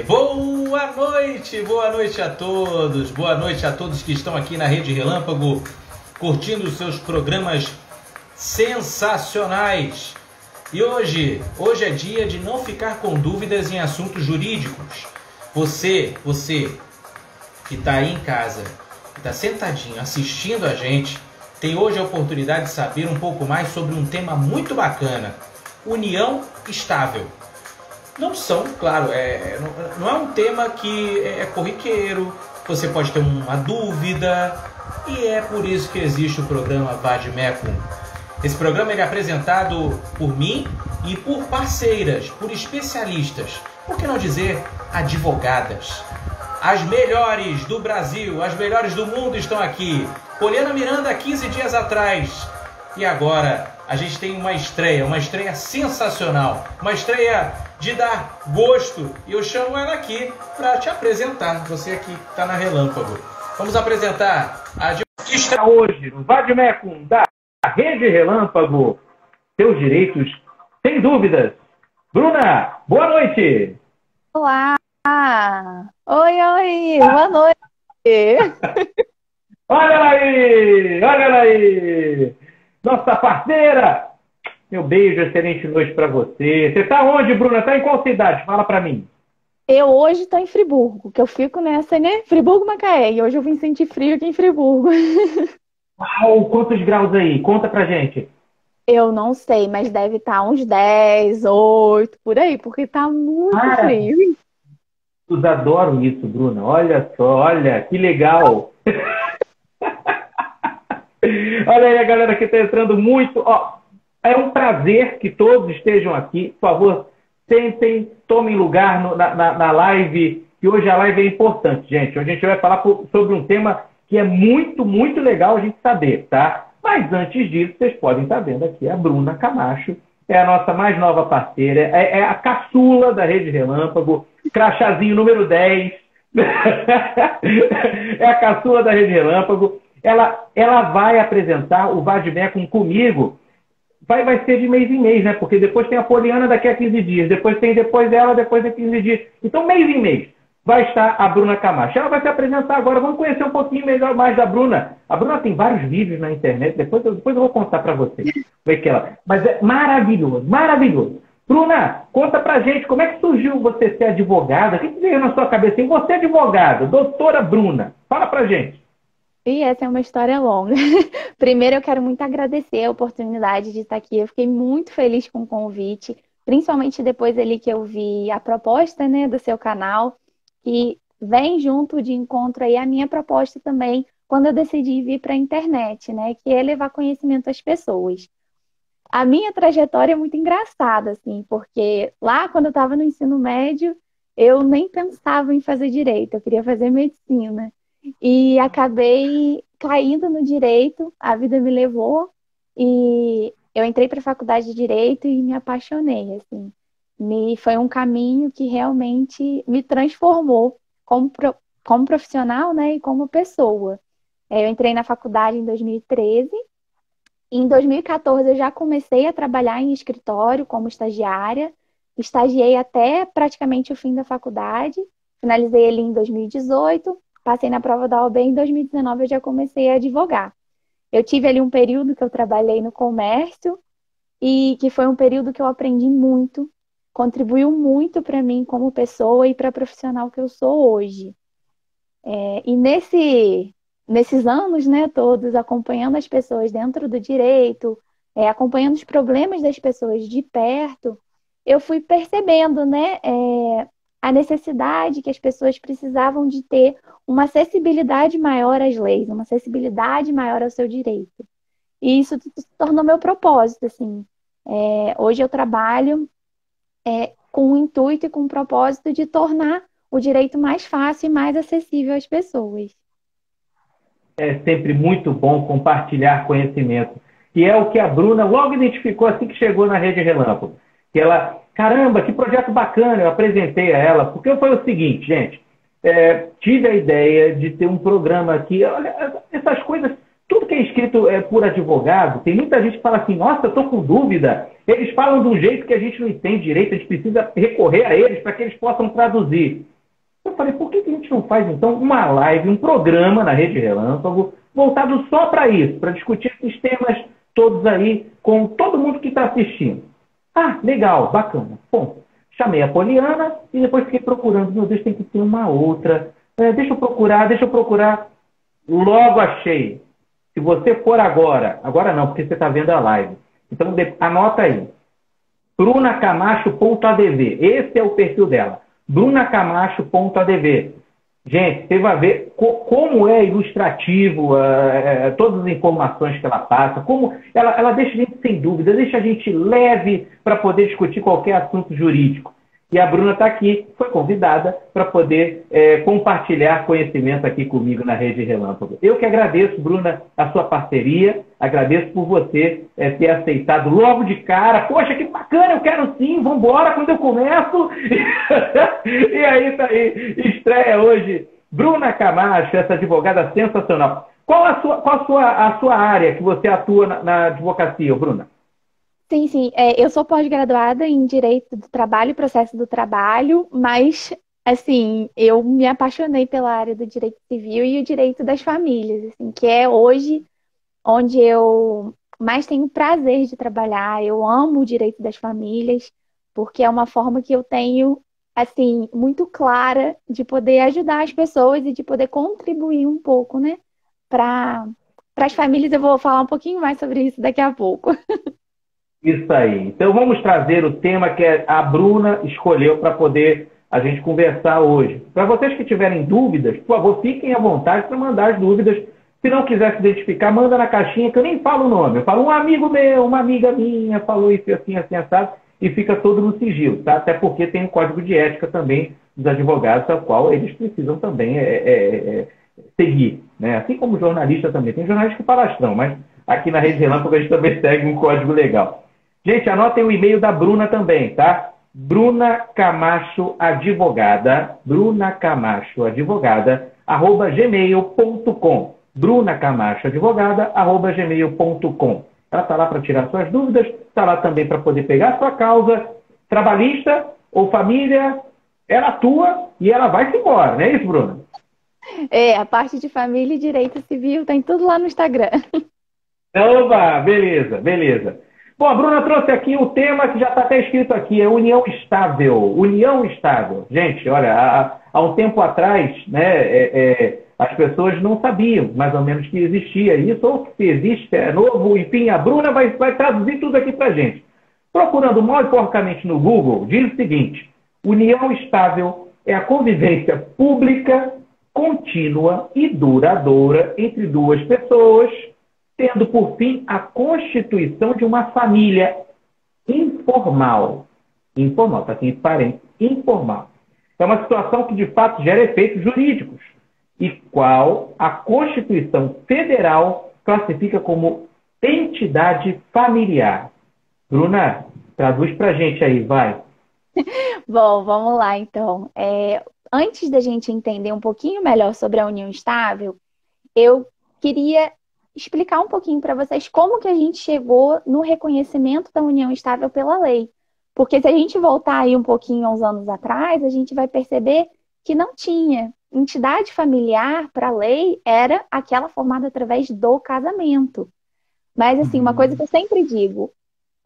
Boa noite a todos, boa noite a todos que estão aqui na Rede Relâmpago, curtindo os seus programas sensacionais. E hoje é dia de não ficar com dúvidas em assuntos jurídicos. Você que está aí em casa, que está sentadinho assistindo a gente, tem hoje a oportunidade de saber um pouco mais sobre um tema muito bacana: união estável. Não são, claro, não é um tema que é corriqueiro, você pode ter uma dúvida, e é por isso que existe o programa Vademecum. Esse programa é apresentado por mim e por parceiras, por especialistas, por que não dizer advogadas. As melhores do Brasil, as melhores do mundo estão aqui. Poliana Miranda, 15 dias atrás. E agora a gente tem uma estreia sensacional, uma estreia de dar gosto. E eu chamo ela aqui para te apresentar, você aqui que está na Relâmpago. Vamos apresentar a que está hoje no Vademecum da Rede Relâmpago. Seus direitos, sem dúvidas. Bruna, boa noite. Olá! Oi, boa noite! Olha aí! Nossa parceira! Meu beijo, excelente noite para você. Você está onde, Bruna? Está em qual cidade? Fala para mim. Eu hoje estou em Friburgo, que eu fico nessa, né? Friburgo, Macaé. E hoje eu vim sentir frio aqui em Friburgo. Uau, quantos graus aí? Conta pra gente. Eu não sei, mas deve estar uns 10, 8, por aí, porque tá muito frio. Eu adoro isso, Bruna. Olha só, olha, que legal. Olha aí a galera que está entrando muito. Ó, é um prazer que todos estejam aqui. Por favor, sentem, tomem lugar na live, que hoje a live é importante, gente. Hoje a gente vai falar sobre um tema que é muito, muito legal a gente saber, tá? Mas antes disso, vocês podem estar vendo aqui a Bruna Camacho, é a nossa mais nova parceira, é a caçula da Rede Relâmpago, crachazinho número 10. É a caçula da Rede Relâmpago. Ela vai apresentar o Vademecum comigo. Vai ser de mês em mês, né? Porque depois tem a Poliana daqui a 15 dias. Depois ela, depois de 15 dias. Então, mês em mês, vai estar a Bruna Camacho. Ela vai se apresentar agora. Vamos conhecer um pouquinho melhor mais da Bruna. A Bruna tem vários vídeos na internet. Depois eu vou contar para vocês. Mas é maravilhoso, maravilhoso. Bruna, conta pra gente como é que surgiu você ser advogada. O que veio na sua cabeça? E você é advogada, doutora Bruna. Fala pra gente. E essa é uma história longa. Primeiro, eu quero muito agradecer a oportunidade de estar aqui. Eu fiquei muito feliz com o convite, principalmente depois ali que eu vi a proposta, né, do seu canal, que vem junto de encontro aí a minha proposta também, quando eu decidi vir para a internet, né, que é levar conhecimento às pessoas. A minha trajetória é muito engraçada, assim, porque lá quando eu estava no ensino médio, eu nem pensava em fazer direito, eu queria fazer medicina. E acabei caindo no direito, a vida me levou e eu entrei para a faculdade de direito e me apaixonei, assim. Foi um caminho que realmente me transformou como profissional, né, e como pessoa. Eu entrei na faculdade em 2013. Em 2014 eu já comecei a trabalhar em escritório como estagiária. Estagiei até praticamente o fim da faculdade. Finalizei ele em 2018. Passei na prova da OAB, em 2019 eu já comecei a advogar. Eu tive ali um período que eu trabalhei no comércio e que foi um período que eu aprendi muito, contribuiu muito para mim como pessoa e para a profissional que eu sou hoje. E nesses anos, né, todos, acompanhando as pessoas dentro do direito, acompanhando os problemas das pessoas de perto, eu fui percebendo, né, a necessidade que as pessoas precisavam de ter uma acessibilidade maior às leis, uma acessibilidade maior ao seu direito. E isso se tornou meu propósito, assim. Hoje eu trabalho com o intuito e com o propósito de tornar o direito mais fácil e mais acessível às pessoas. É sempre muito bom compartilhar conhecimento. E é o que a Bruna logo identificou assim que chegou na Rede Relâmpago. Que ela, caramba, que projeto bacana, eu apresentei a ela. Porque foi o seguinte, gente, tive a ideia de ter um programa aqui. Olha, essas coisas, tudo que é escrito por advogado, tem muita gente que fala assim, nossa, eu estou com dúvida, Eles falam de um jeito que a gente não entende direito, a gente precisa recorrer a eles para que eles possam traduzir. Eu falei, por que a gente não faz, então, uma live, um programa na Rede Relâmpago, voltado só para isso, para discutir esses temas todos aí com todo mundo que está assistindo? Ah, legal, bacana. Bom, chamei a Poliana e depois fiquei procurando. Meu Deus, tem que ter uma outra. Deixa eu procurar. Logo achei. Se você for agora não, porque você está vendo a live. Então, anota aí. brunacamacho.adv. Esse é o perfil dela. brunacamacho.adv. Gente, você vai ver como é ilustrativo todas as informações que ela passa, como ela deixa a gente sem dúvida, deixa a gente leve para poder discutir qualquer assunto jurídico. E a Bruna está aqui, foi convidada para poder compartilhar conhecimento aqui comigo na Rede Relâmpago. Eu que agradeço, Bruna, a sua parceria, agradeço por você ter aceitado logo de cara. Poxa, que bacana, eu quero sim, vamos embora quando eu começo. E aí, tá aí, estreia hoje Bruna Camacho, essa advogada sensacional. Qual a sua área que você atua na advocacia, Bruna? Sim, sim. Eu sou pós-graduada em Direito do Trabalho e Processo do Trabalho, mas, assim, eu me apaixonei pela área do direito civil e o direito das famílias, assim, que é hoje onde eu mais tenho prazer de trabalhar. Eu amo o direito das famílias, porque é uma forma que eu tenho, assim, muito clara de poder ajudar as pessoas e de poder contribuir um pouco, né, para as famílias. Eu vou falar um pouquinho mais sobre isso daqui a pouco. Isso aí. Então vamos trazer o tema que a Bruna escolheu para poder a gente conversar hoje. Para vocês que tiverem dúvidas, por favor, fiquem à vontade para mandar as dúvidas. Se não quiser se identificar, manda na caixinha, que eu nem falo o nome. Eu falo um amigo meu, uma amiga minha, falou isso assim, assim, assado, e fica todo no sigilo, tá? Até porque tem um código de ética também dos advogados, ao qual eles precisam também seguir, né? Assim como jornalista também. Tem jornalista que palastrão, mas aqui na Rede Relâmpago a gente também segue um código legal. Gente, anotem o e-mail da Bruna também, tá? Bruna Camacho Advogada, @gmail.com. Bruna Camacho Advogada, @gmail.com. Ela está lá para tirar suas dúvidas, está lá também para poder pegar a sua causa trabalhista ou família. Ela atua e ela vai-se embora, não é isso, Bruna? A parte de família e direito civil tem tudo lá no Instagram. Oba, beleza. Bom, a Bruna trouxe aqui o tema que já está até escrito aqui, é união estável. União estável. Gente, olha, há um tempo atrás, né, as pessoas não sabiam mais ou menos que existia isso, ou que se existe, é novo, enfim, a Bruna vai traduzir tudo aqui para gente. Procurando mal e porcamente no Google, diz o seguinte: união estável é a convivência pública, contínua e duradoura entre duas pessoas, tendo por fim a constituição de uma família informal. Informal, está aqui parente, informal. É uma situação que de fato gera efeitos jurídicos e qual a Constituição Federal classifica como entidade familiar. Bruna, traduz para a gente aí, vai. Bom, vamos lá então. Antes da gente entender um pouquinho melhor sobre a união estável, eu queria explicar um pouquinho para vocês como que a gente chegou no reconhecimento da união estável pela lei. Porque se a gente voltar aí um pouquinho uns anos atrás, a gente vai perceber que não tinha. Entidade familiar para a lei era aquela formada através do casamento. Mas, assim, uma coisa que eu sempre digo,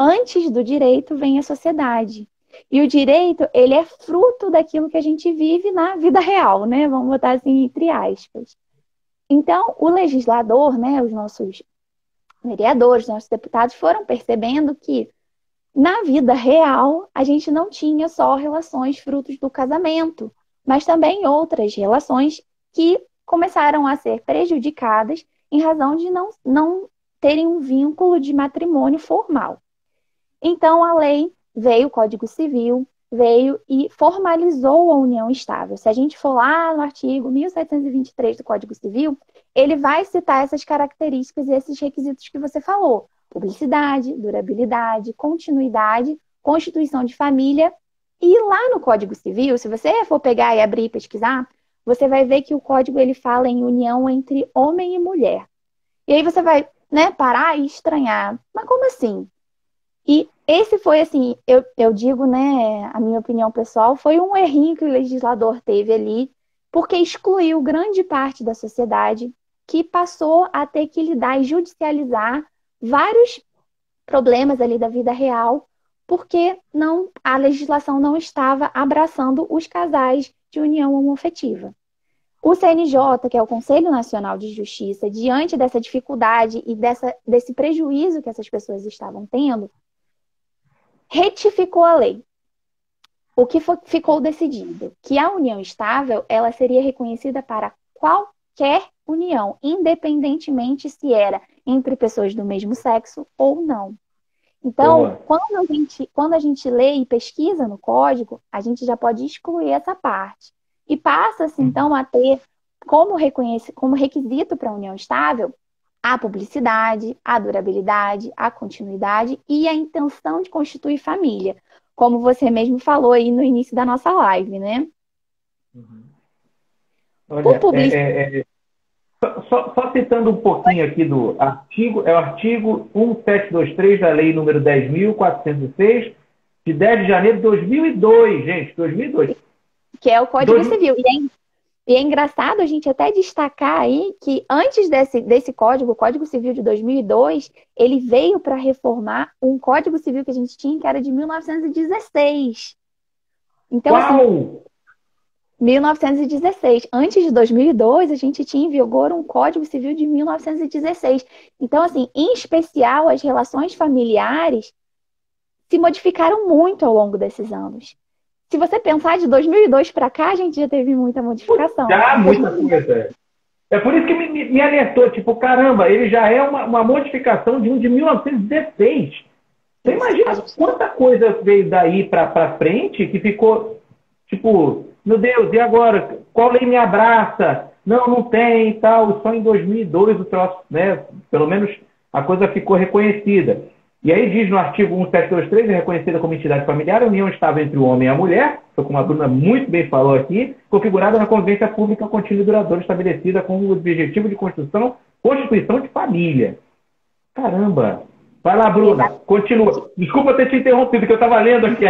antes do direito vem a sociedade. E o direito, ele é fruto daquilo que a gente vive na vida real, né? Vamos botar assim, entre aspas. Então, o legislador, né, os nossos vereadores, nossos deputados foram percebendo que na vida real a gente não tinha só relações frutos do casamento, mas também outras relações que começaram a ser prejudicadas em razão de não terem um vínculo de matrimônio formal. Então, a lei veio, o Código Civil veio e formalizou a união estável. Se a gente for lá no artigo 1723 do Código Civil, ele vai citar essas características e esses requisitos que você falou: publicidade, durabilidade, continuidade, constituição de família. E lá no Código Civil, se você for pegar e abrir e pesquisar, você vai ver que o código ele fala em união entre homem e mulher. E aí você vai, né, parar e estranhar. Mas como assim? E esse foi, assim, eu digo, né, a minha opinião pessoal, foi um errinho que o legislador teve ali, porque excluiu grande parte da sociedade que passou a ter que lidar e judicializar vários problemas ali da vida real, porque a legislação não estava abraçando os casais de união homoafetiva. O CNJ, que é o Conselho Nacional de Justiça, diante dessa dificuldade e desse prejuízo que essas pessoas estavam tendo, retificou a lei. O que ficou decidido? Que a união estável ela seria reconhecida para qualquer união, independentemente se era entre pessoas do mesmo sexo ou não. Então, quando a gente lê e pesquisa no código, a gente já pode excluir essa parte. E passa-se, então, a ter como requisito para a união estável a publicidade, a durabilidade, a continuidade e a intenção de constituir família, como você mesmo falou aí no início da nossa live, né? Olha, só citando um pouquinho aqui do artigo, é o artigo 1723 da Lei número 10.406, de 10 de janeiro de 2002, gente, 2002. Que é o Código Civil. E é engraçado a gente até destacar aí que antes desse código, o Código Civil de 2002, ele veio para reformar um Código Civil que a gente tinha, que era de 1916. Então, assim, 1916. Antes de 2002, a gente tinha em vigor um Código Civil de 1916. Então, assim, em especial, as relações familiares se modificaram muito ao longo desses anos. Se você pensar de 2002 para cá, a gente já teve muita modificação. Já, muita coisa. É por isso que me alertou, tipo, caramba, ele já é uma modificação de um de 1916. Você imagina quanta coisa veio daí para frente que ficou, tipo, meu Deus, e agora? Qual lei me abraça? Não tem e tal. Só em 2002 o troço, né? Pelo menos a coisa ficou reconhecida. E aí diz no artigo 1723, é reconhecida como entidade familiar, a união estável entre o homem e a mulher, como a Bruna muito bem falou aqui, configurada na convivência pública contínua e duradoura estabelecida com o objetivo de constituição de família. Caramba! Vai lá, Bruna, continua. Desculpa ter te interrompido, que eu estava lendo aqui.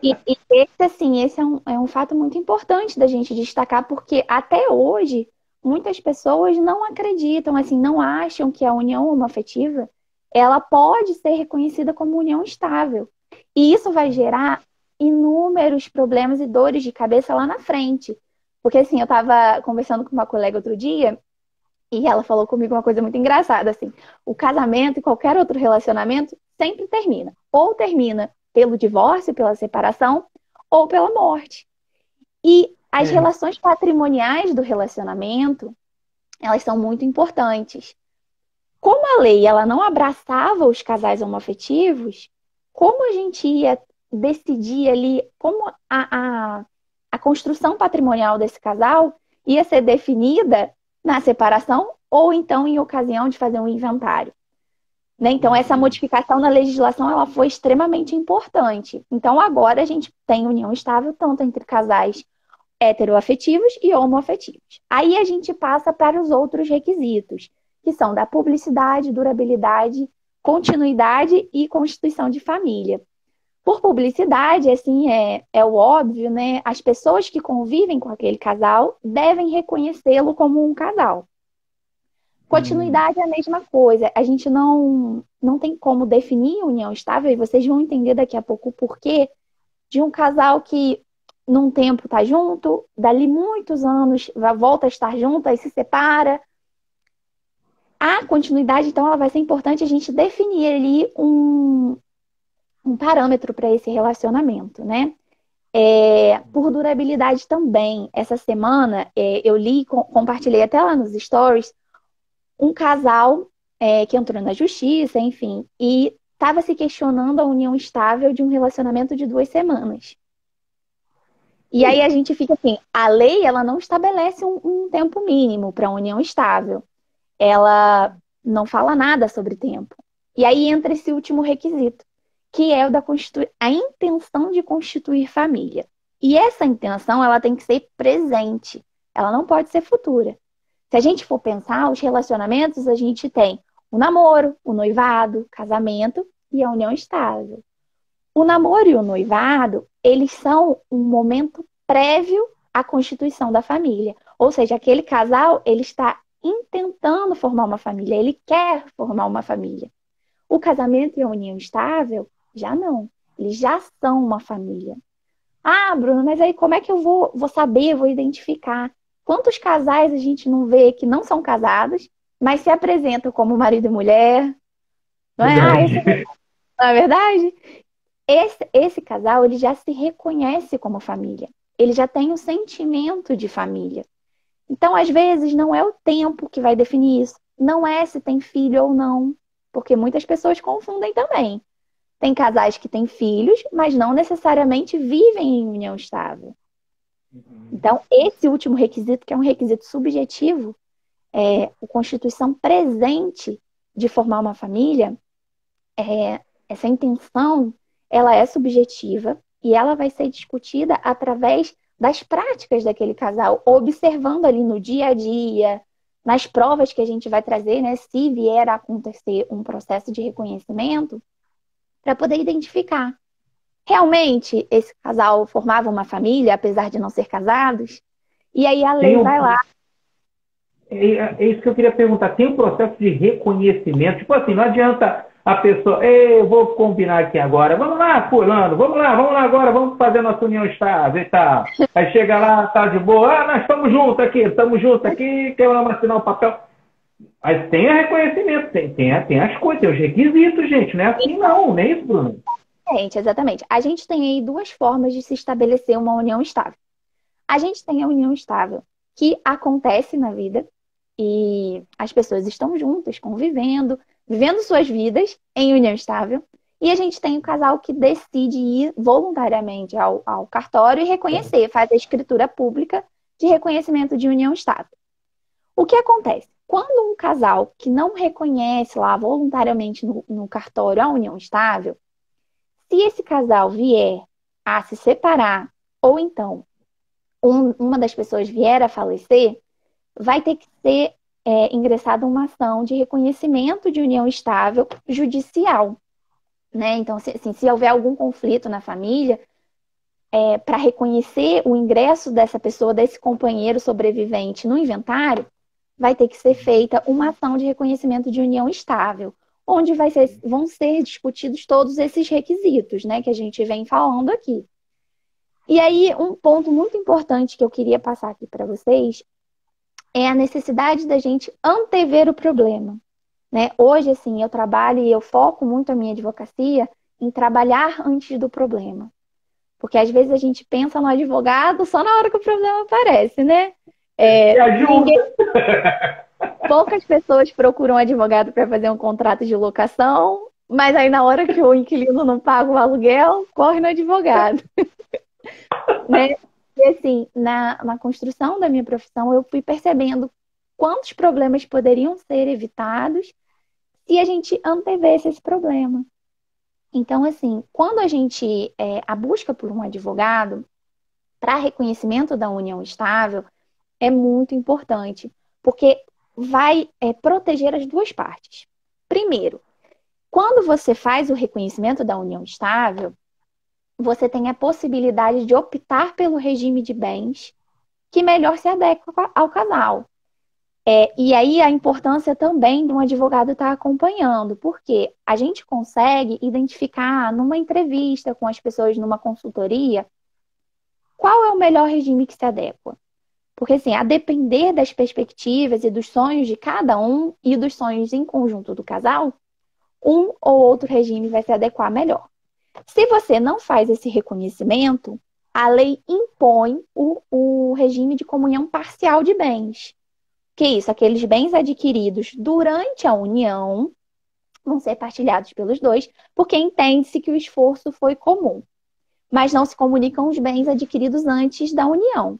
E esse é um fato muito importante da gente destacar, porque até hoje, muitas pessoas não acreditam, assim, não acham que a união homoafetiva ela pode ser reconhecida como união estável. E isso vai gerar inúmeros problemas e dores de cabeça lá na frente. Porque, assim, eu estava conversando com uma colega outro dia e ela falou comigo uma coisa muito engraçada, assim. O casamento e qualquer outro relacionamento sempre termina. Ou termina pelo divórcio, pela separação, ou pela morte. E as relações patrimoniais do relacionamento, elas são muito importantes. Como a lei ela não abraçava os casais homoafetivos, como a gente ia decidir ali, como a construção patrimonial desse casal ia ser definida na separação ou então em ocasião de fazer um inventário. Né? Então, essa modificação na legislação ela foi extremamente importante. Então, agora a gente tem união estável tanto entre casais heteroafetivos e homoafetivos. Aí a gente passa para os outros requisitos, que são da publicidade, durabilidade, continuidade e constituição de família. Por publicidade, assim, é o óbvio, né? As pessoas que convivem com aquele casal devem reconhecê-lo como um casal. Continuidade é a mesma coisa. A gente não tem como definir união estável, e vocês vão entender daqui a pouco o porquê de um casal que num tempo está junto, dali muitos anos volta a estar junto, aí se separa. A continuidade, então, ela vai ser importante a gente definir ali um parâmetro para esse relacionamento, né? Por durabilidade também. Essa semana, eu li, compartilhei até lá nos stories, um casal que entrou na justiça, enfim, e estava se questionando a união estável de um relacionamento de 2 semanas. E aí a gente fica assim, a lei, ela não estabelece um tempo mínimo para a união estável. Ela não fala nada sobre tempo. E aí entra esse último requisito, que é o da a intenção de constituir família. E essa intenção, ela tem que ser presente. Ela não pode ser futura. Se a gente for pensar, os relacionamentos, a gente tem o namoro, o noivado, o casamento e a união estável. O namoro e o noivado, eles são um momento prévio à constituição da família. Ou seja, aquele casal, ele está intentando formar uma família, ele quer formar uma família. O casamento e a união estável, já não. Eles já são uma família. Ah, Bruno, mas aí como é que eu vou saber, vou identificar? Quantos casais a gente não vê que não são casados, mas se apresentam como marido e mulher? Não é? Verdade. Não é verdade? Esse casal, ele já se reconhece como família. Ele já tem o sentimento de família. Então, às vezes, não é o tempo que vai definir isso. Não é se tem filho ou não. Porque muitas pessoas confundem também. Tem casais que têm filhos, mas não necessariamente vivem em união estável. Então, esse último requisito, que é um requisito subjetivo, a constituição presente de formar uma família, essa intenção, ela é subjetiva e ela vai ser discutida através das práticas daquele casal, observando ali no dia a dia, nas provas que a gente vai trazer, né, se vier a acontecer um processo de reconhecimento, para poder identificar. Realmente, esse casal formava uma família, apesar de não ser casados? E aí a lei vai lá. É isso que eu queria perguntar. Tem um processo de reconhecimento? Tipo assim, não adianta a pessoa, eu vou combinar aqui agora, vamos lá, fulano, vamos lá agora, vamos fazer nossa união estável e tal. Aí chega lá, tá de boa, nós estamos juntos aqui, queremos assinar o papel. Mas tem o reconhecimento, tem as coisas, tem os requisitos, gente, não é assim não é isso, Bruno? Gente, exatamente. A gente tem aí duas formas de se estabelecer uma união estável. A gente tem a união estável, que acontece na vida e as pessoas estão juntas, convivendo, vivendo suas vidas em união estável. E a gente tem o casal que decide ir voluntariamente ao cartório e reconhecer, faz a escritura pública de reconhecimento de união estável. O que acontece? Quando um casal que não reconhece lá voluntariamente no cartório a união estável, se esse casal vier a se separar, ou então uma das pessoas vier a falecer, vai ter que ser ingressada uma ação de reconhecimento de união estável judicial. Né? Então, se houver algum conflito na família, para reconhecer o ingresso dessa pessoa, desse companheiro sobrevivente no inventário, vai ter que ser feita uma ação de reconhecimento de união estável, onde vão ser discutidos todos esses requisitos, né, que a gente vem falando aqui. E aí, um ponto muito importante que eu queria passar aqui para vocês é a necessidade da gente antever o problema. Né? Hoje, assim, eu trabalho e eu foco muito a minha advocacia em trabalhar antes do problema. Porque às vezes a gente pensa no advogado só na hora que o problema aparece, né? Poucas pessoas procuram um advogado para fazer um contrato de locação, mas aí na hora que o inquilino não paga o aluguel, corre no advogado. Né? E assim, na construção da minha profissão, eu fui percebendo quantos problemas poderiam ser evitados se a gente antevesse esse problema. Então, assim, quando a busca por um advogado para reconhecimento da união estável é muito importante, porque vai proteger as duas partes. Primeiro, quando você faz o reconhecimento da união estável, você tem a possibilidade de optar pelo regime de bens que melhor se adequa ao casal. E aí a importância também de um advogado estar acompanhando, porque a gente consegue identificar numa entrevista com as pessoas, numa consultoria, qual é o melhor regime que se adequa. Porque assim, a depender das perspectivas e dos sonhos de cada um e dos sonhos em conjunto do casal, um ou outro regime vai se adequar melhor. Se você não faz esse reconhecimento, a lei impõe o regime de comunhão parcial de bens. Que é isso? Aqueles bens adquiridos durante a união vão ser partilhados pelos dois, porque entende-se que o esforço foi comum. Mas não se comunicam os bens adquiridos antes da união.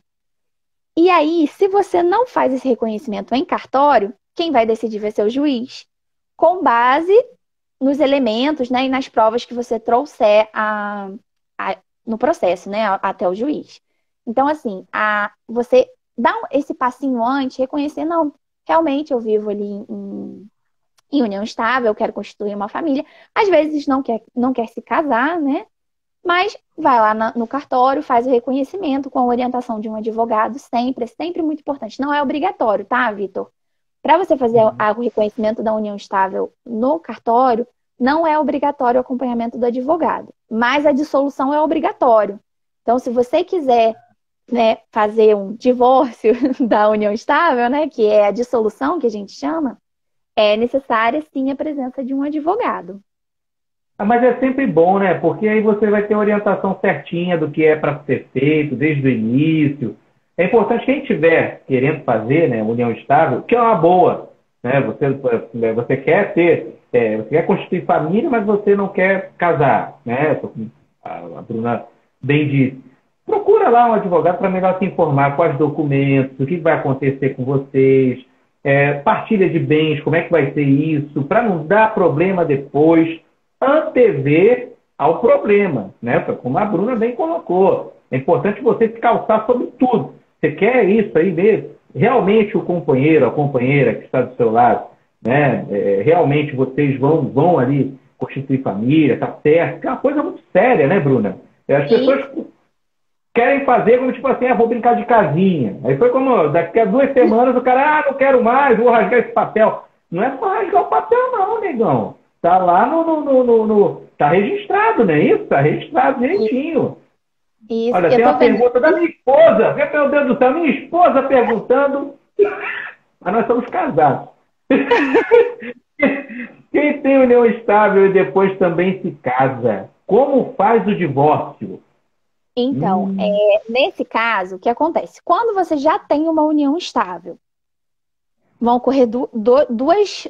E aí, se você não faz esse reconhecimento em cartório, quem vai decidir vai ser o juiz, com base nos elementos, né, e nas provas que você trouxer no processo, né, até o juiz. Então, assim, você dá esse passinho antes, reconhecer, não, realmente eu vivo ali em união estável, quer constituir uma família. Às vezes não quer se casar, né? Mas vai lá no cartório, faz o reconhecimento com a orientação de um advogado, sempre, é sempre muito importante. Não é obrigatório, tá, Vitor? Para você fazer o reconhecimento da união estável no cartório, não é obrigatório o acompanhamento do advogado, mas a dissolução é obrigatório. Então, se você quiser, né, fazer um divórcio da união estável, né, que é a dissolução que a gente chama, é necessária sim a presença de um advogado. Mas é sempre bom, né? Porque aí você vai ter a orientação certinha do que é para ser feito desde o início. É importante quem estiver querendo fazer, né, união estável, que é uma boa, né? Você quer você quer constituir família, mas você não quer casar, né? A Bruna bem disse. Procura lá um advogado para melhor se informar quais documentos, o que vai acontecer com vocês, partilha de bens, como é que vai ser isso, para não dar problema depois, antever ao problema, né? Como a Bruna bem colocou. É importante você se calçar sobre tudo. Você quer isso aí mesmo? Realmente o companheiro, a companheira que está do seu lado, né? Realmente vocês vão ali constituir família, tá certo? Que é uma coisa muito séria, né, Bruna? As pessoas querem fazer como tipo assim, vou brincar de casinha. Aí foi como, daqui a 2 semanas o cara, não quero mais, vou rasgar esse papel. Não é só rasgar o papel não, negão. Tá lá tá registrado, não é isso? Tá registrado direitinho. Isso. Olha, tem uma pergunta da minha esposa. Meu Deus do céu, minha esposa perguntando. Mas nós somos casados. Quem tem união estável e depois também se casa, como faz o divórcio? Então, nesse caso, o que acontece? Quando você já tem uma união estável, vão ocorrer dois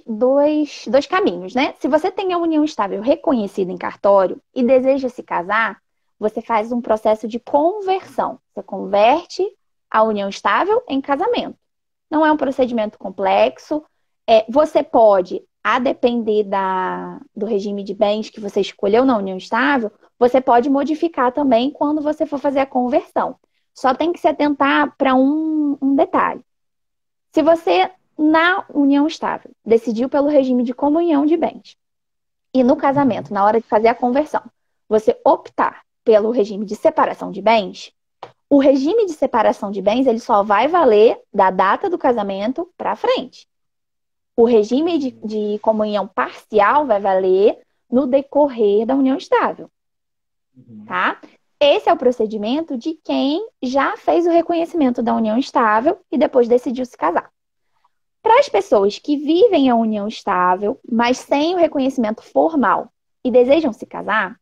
caminhos, né? Se você tem a união estável reconhecida em cartório e deseja se casar, você faz um processo de conversão. Você converte a união estável em casamento. Não é um procedimento complexo. Você pode, a depender do regime de bens que você escolheu na união estável, você pode modificar também quando você for fazer a conversão. Só tem que se atentar para um detalhe. Se você, na união estável, decidiu pelo regime de comunhão de bens, e no casamento, na hora de fazer a conversão, você optar pelo regime de separação de bens, o regime de separação de bens ele só vai valer da data do casamento para frente. O regime de comunhão parcial vai valer no decorrer da união estável. Tá? Esse é o procedimento de quem já fez o reconhecimento da união estável e depois decidiu se casar. Para as pessoas que vivem a união estável, mas sem o reconhecimento formal e desejam se casar,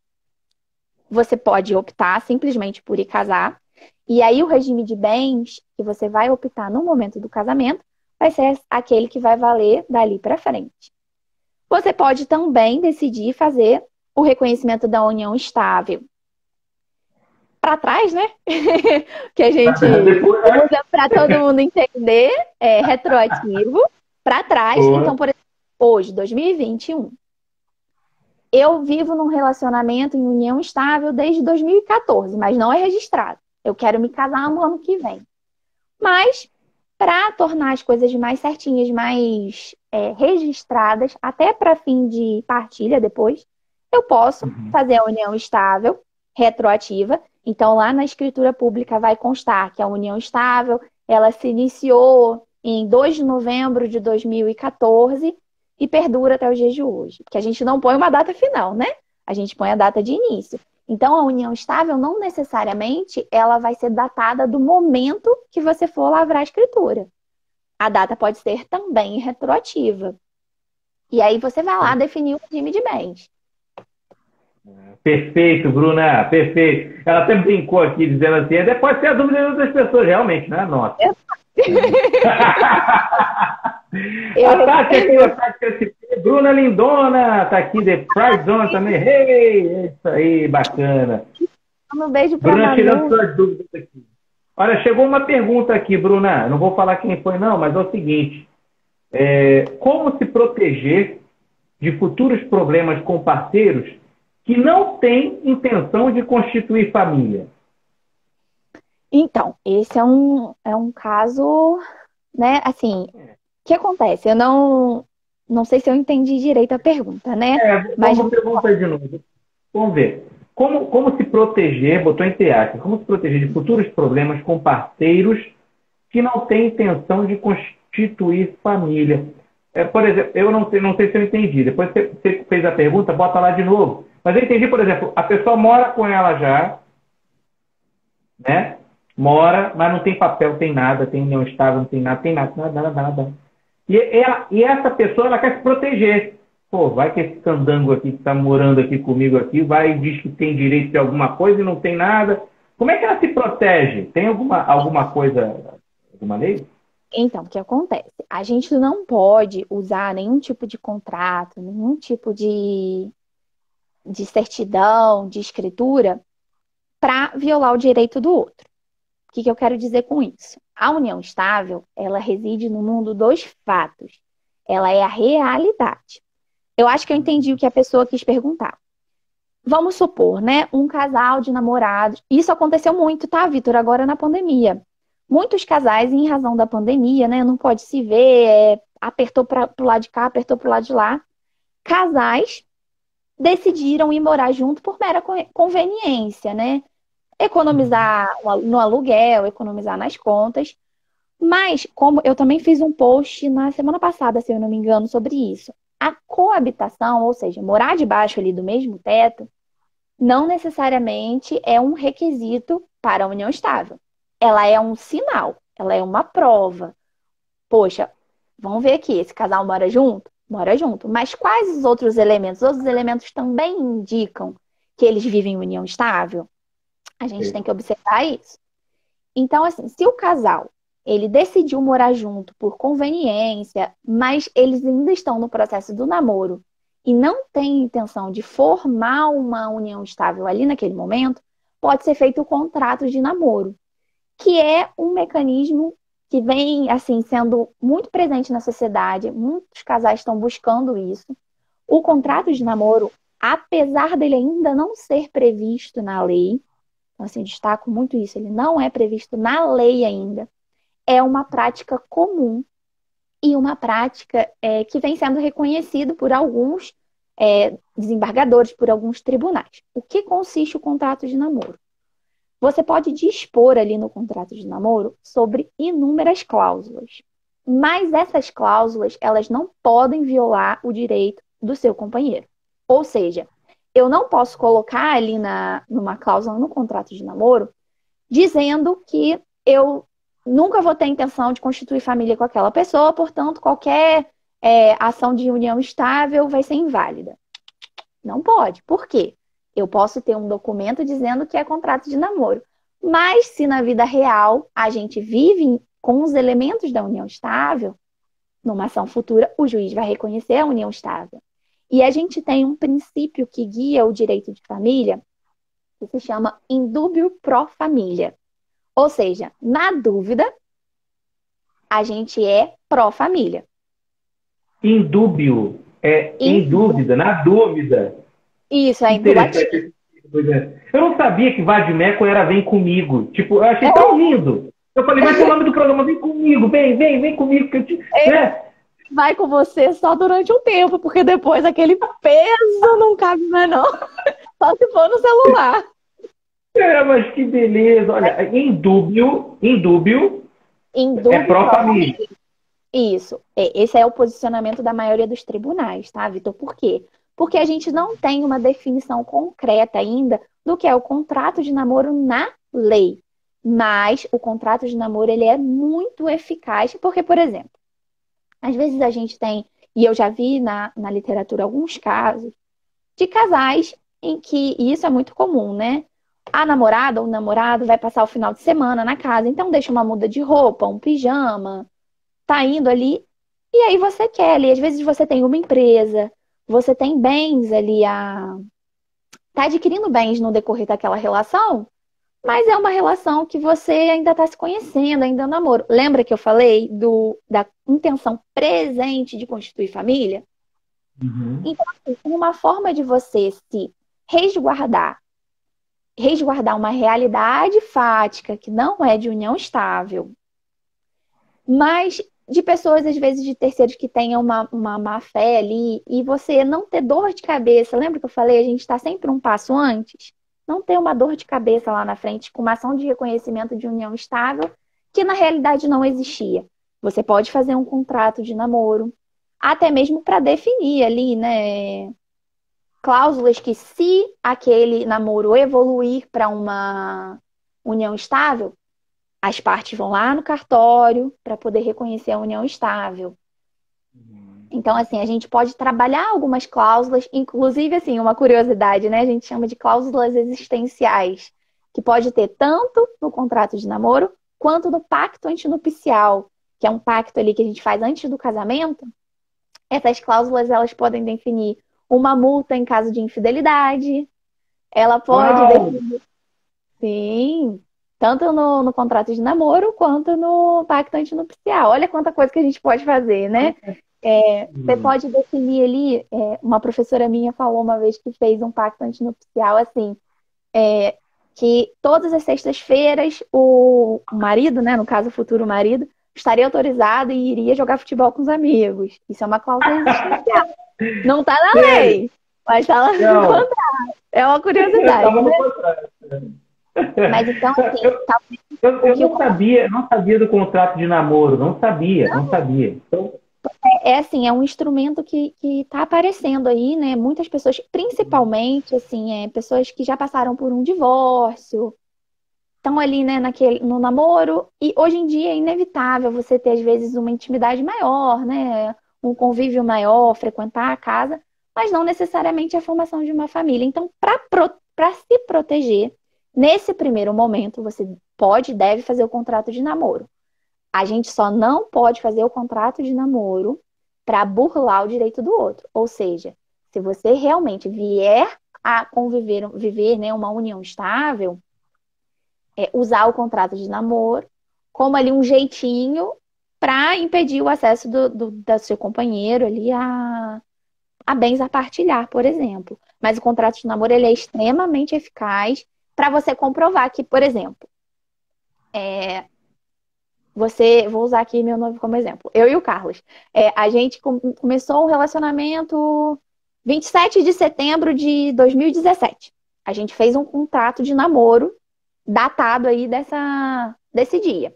você pode optar simplesmente por ir casar. E aí o regime de bens que você vai optar no momento do casamento vai ser aquele que vai valer dali para frente. Você pode também decidir fazer o reconhecimento da união estável para trás, né? Que a gente usa para todo mundo entender, retroativo, para trás. Então, por exemplo, hoje, 2021, eu vivo num relacionamento em união estável desde 2014, mas não é registrado. Eu quero me casar no ano que vem. Mas, para tornar as coisas mais certinhas, mais registradas, até para fim de partilha depois, eu posso fazer a união estável, retroativa. Então, lá na escritura pública vai constar que a união estável, ela se iniciou em 2 de novembro de 2014 e perdura até os dias de hoje. Porque a gente não põe uma data final, né? A gente põe a data de início. Então, a união estável, não necessariamente, ela vai ser datada do momento que você for lavrar a escritura. A data pode ser também retroativa. E aí você vai lá definir o regime de bens. Perfeito, Bruna, perfeito. Ela até brincou aqui, dizendo assim, até pode ser a dúvida de outras pessoas, realmente, não é a nossa. A Tati aqui, a Tati, Bruna Lindona, tá aqui, The Pride Zone também. Hey, é isso aí, bacana. Um beijo pra Bruna, Manu. tirando suas dúvidas aqui. Olha, chegou uma pergunta aqui, Bruna. Não vou falar quem foi, não, mas é o seguinte. Como se proteger de futuros problemas com parceiros que não têm intenção de constituir família? Então, esse é um caso, né, assim, o que acontece? Eu não Não sei se eu entendi direito a pergunta, né? Mas Vamos perguntar de novo. Vamos ver. Como se proteger, botou entre aspas, como se proteger de futuros problemas com parceiros que não têm intenção de constituir família? Por exemplo, eu não sei se eu entendi. Depois você fez a pergunta, bota lá de novo. Mas eu entendi, por exemplo, a pessoa mora com ela já, né? Mora, mas não tem papel, tem nada, tem união estável, não tem nada, nada. E essa pessoa, ela quer se proteger. Pô, vai que esse candango aqui que está morando aqui comigo aqui, vai e diz que tem direito de alguma coisa e não tem nada. Como é que ela se protege? Tem alguma coisa, alguma lei? então, o que acontece? A gente não pode usar nenhum tipo de contrato, nenhum tipo de certidão, de escritura, para violar o direito do outro. O que eu quero dizer com isso? A união estável, ela reside no mundo dos fatos. Ela é a realidade. Eu acho que eu entendi o que a pessoa quis perguntar. Vamos supor, né? Um casal de namorados. Isso aconteceu muito, tá, Vitor? Agora na pandemia. Muitos casais, em razão da pandemia, né? Não pode se ver, apertou pro lado de cá, apertou pro lado de lá. Casais decidiram ir morar junto por mera conveniência, né? Economizar no aluguel, economizar nas contas. Mas, como eu também fiz um post na semana passada, se eu não me engano, sobre isso. A coabitação, ou seja, morar debaixo ali do mesmo teto, não necessariamente é um requisito para a união estável. Ela é um sinal, ela é uma prova. Poxa, vamos ver aqui, esse casal mora junto? Mora junto. Mas quais os outros elementos? Os outros elementos também indicam que eles vivem em união estável? A gente tem que observar isso. Então, assim, se o casal ele decidiu morar junto por conveniência, mas eles ainda estão no processo do namoro e não têm intenção de formar uma união estável ali naquele momento, pode ser feito o contrato de namoro, que é um mecanismo que vem assim sendo muito presente na sociedade. Muitos casais estão buscando isso. O contrato de namoro, apesar dele ainda não ser previsto na lei, então, assim, destaco muito isso, ele não é previsto na lei ainda, é uma prática comum e uma prática que vem sendo reconhecida por alguns desembargadores, por alguns tribunais. O que consiste o contrato de namoro? Você pode dispor ali no contrato de namoro sobre inúmeras cláusulas, mas essas cláusulas, elas não podem violar o direito do seu companheiro. Ou seja, eu não posso colocar ali numa cláusula no contrato de namoro dizendo que eu nunca vou ter intenção de constituir família com aquela pessoa, portanto, qualquer ação de união estável vai ser inválida. Não pode. Por quê? Eu posso ter um documento dizendo que é contrato de namoro. Mas se na vida real a gente vive com os elementos da união estável, numa ação futura, o juiz vai reconhecer a união estável. E a gente tem um princípio que guia o direito de família, que se chama indúbio pro família. Ou seja, na dúvida, a gente é pró-família. Indúbio. Em dúvida, na dúvida. Isso, é indubativo. Eu não sabia que Vadimeco era Vem Comigo. Tipo, eu achei tão lindo. Eu falei, vai ser o nome do programa, vem comigo, vem comigo. Que eu te... Vai com você só durante um tempo, porque depois aquele peso não cabe mais não. Só se for no celular. Mas que beleza. Olha, indúbio é pró-família. Isso. Esse é o posicionamento da maioria dos tribunais, tá, Vitor? Por quê? Porque a gente não tem uma definição concreta ainda do que é o contrato de namoro na lei. Mas o contrato de namoro, ele é muito eficaz, porque, por exemplo, às vezes a gente tem, e eu já vi na literatura alguns casos, de casais em que, e isso é muito comum, né? A namorada ou o namorado vai passar o final de semana na casa, então deixa uma muda de roupa, um pijama, tá indo ali, e aí você quer ali. Às vezes você tem uma empresa, você tem bens ali, tá adquirindo bens no decorrer daquela relação, mas é uma relação que você ainda está se conhecendo, ainda é um namoro. Lembra que eu falei da intenção presente de constituir família? Uhum. Então, assim, uma forma de você se resguardar uma realidade fática que não é de união estável, mas de pessoas, às vezes, de terceiros que tenham uma má fé ali, e você não ter dor de cabeça. Lembra que eu falei? A gente está sempre um passo antes. Não ter uma dor de cabeça lá na frente com uma ação de reconhecimento de união estável, que na realidade não existia. Você pode fazer um contrato de namoro, até mesmo para definir ali, né? Cláusulas que, se aquele namoro evoluir para uma união estável, as partes vão lá no cartório para poder reconhecer a união estável. Então, assim, a gente pode trabalhar algumas cláusulas, inclusive, assim, uma curiosidade, né? A gente chama de cláusulas existenciais, que pode ter tanto no contrato de namoro, quanto no pacto antinupcial, que é um pacto ali que a gente faz antes do casamento. Essas cláusulas, elas podem definir uma multa em caso de infidelidade, ela pode definir... Sim, tanto no contrato de namoro, quanto no pacto antinupcial. Olha quanta coisa que a gente pode fazer, né? Você pode definir ali, uma professora minha falou uma vez que fez um pacto antinupcial, assim, que todas as sextas-feiras o marido, né, no caso o futuro marido, estaria autorizado e iria jogar futebol com os amigos. Isso é uma cláusula existencial. Não tá na lei, mas tá lá no contrato. É uma curiosidade, né? Mas então, assim, eu não sabia do contrato de namoro, não sabia. Então, assim, é um instrumento que está aparecendo aí, né? Muitas pessoas, principalmente, assim, pessoas que já passaram por um divórcio, estão ali, né, no namoro, e hoje em dia é inevitável você ter, às vezes, uma intimidade maior, né? Um convívio maior, frequentar a casa, mas não necessariamente a formação de uma família. Então, para se proteger, nesse primeiro momento, você pode e deve fazer o contrato de namoro. A gente só não pode fazer o contrato de namoro para burlar o direito do outro. Ou seja, se você realmente vier a viver, né, uma união estável, usar o contrato de namoro como ali um jeitinho para impedir o acesso do seu companheiro ali a bens a partilhar, por exemplo. Mas o contrato de namoro, ele é extremamente eficaz para você comprovar que, por exemplo, vou usar aqui meu noivo como exemplo. Eu e o Carlos. A gente começou o relacionamento 27 de setembro de 2017. A gente fez um contrato de namoro datado aí desse dia.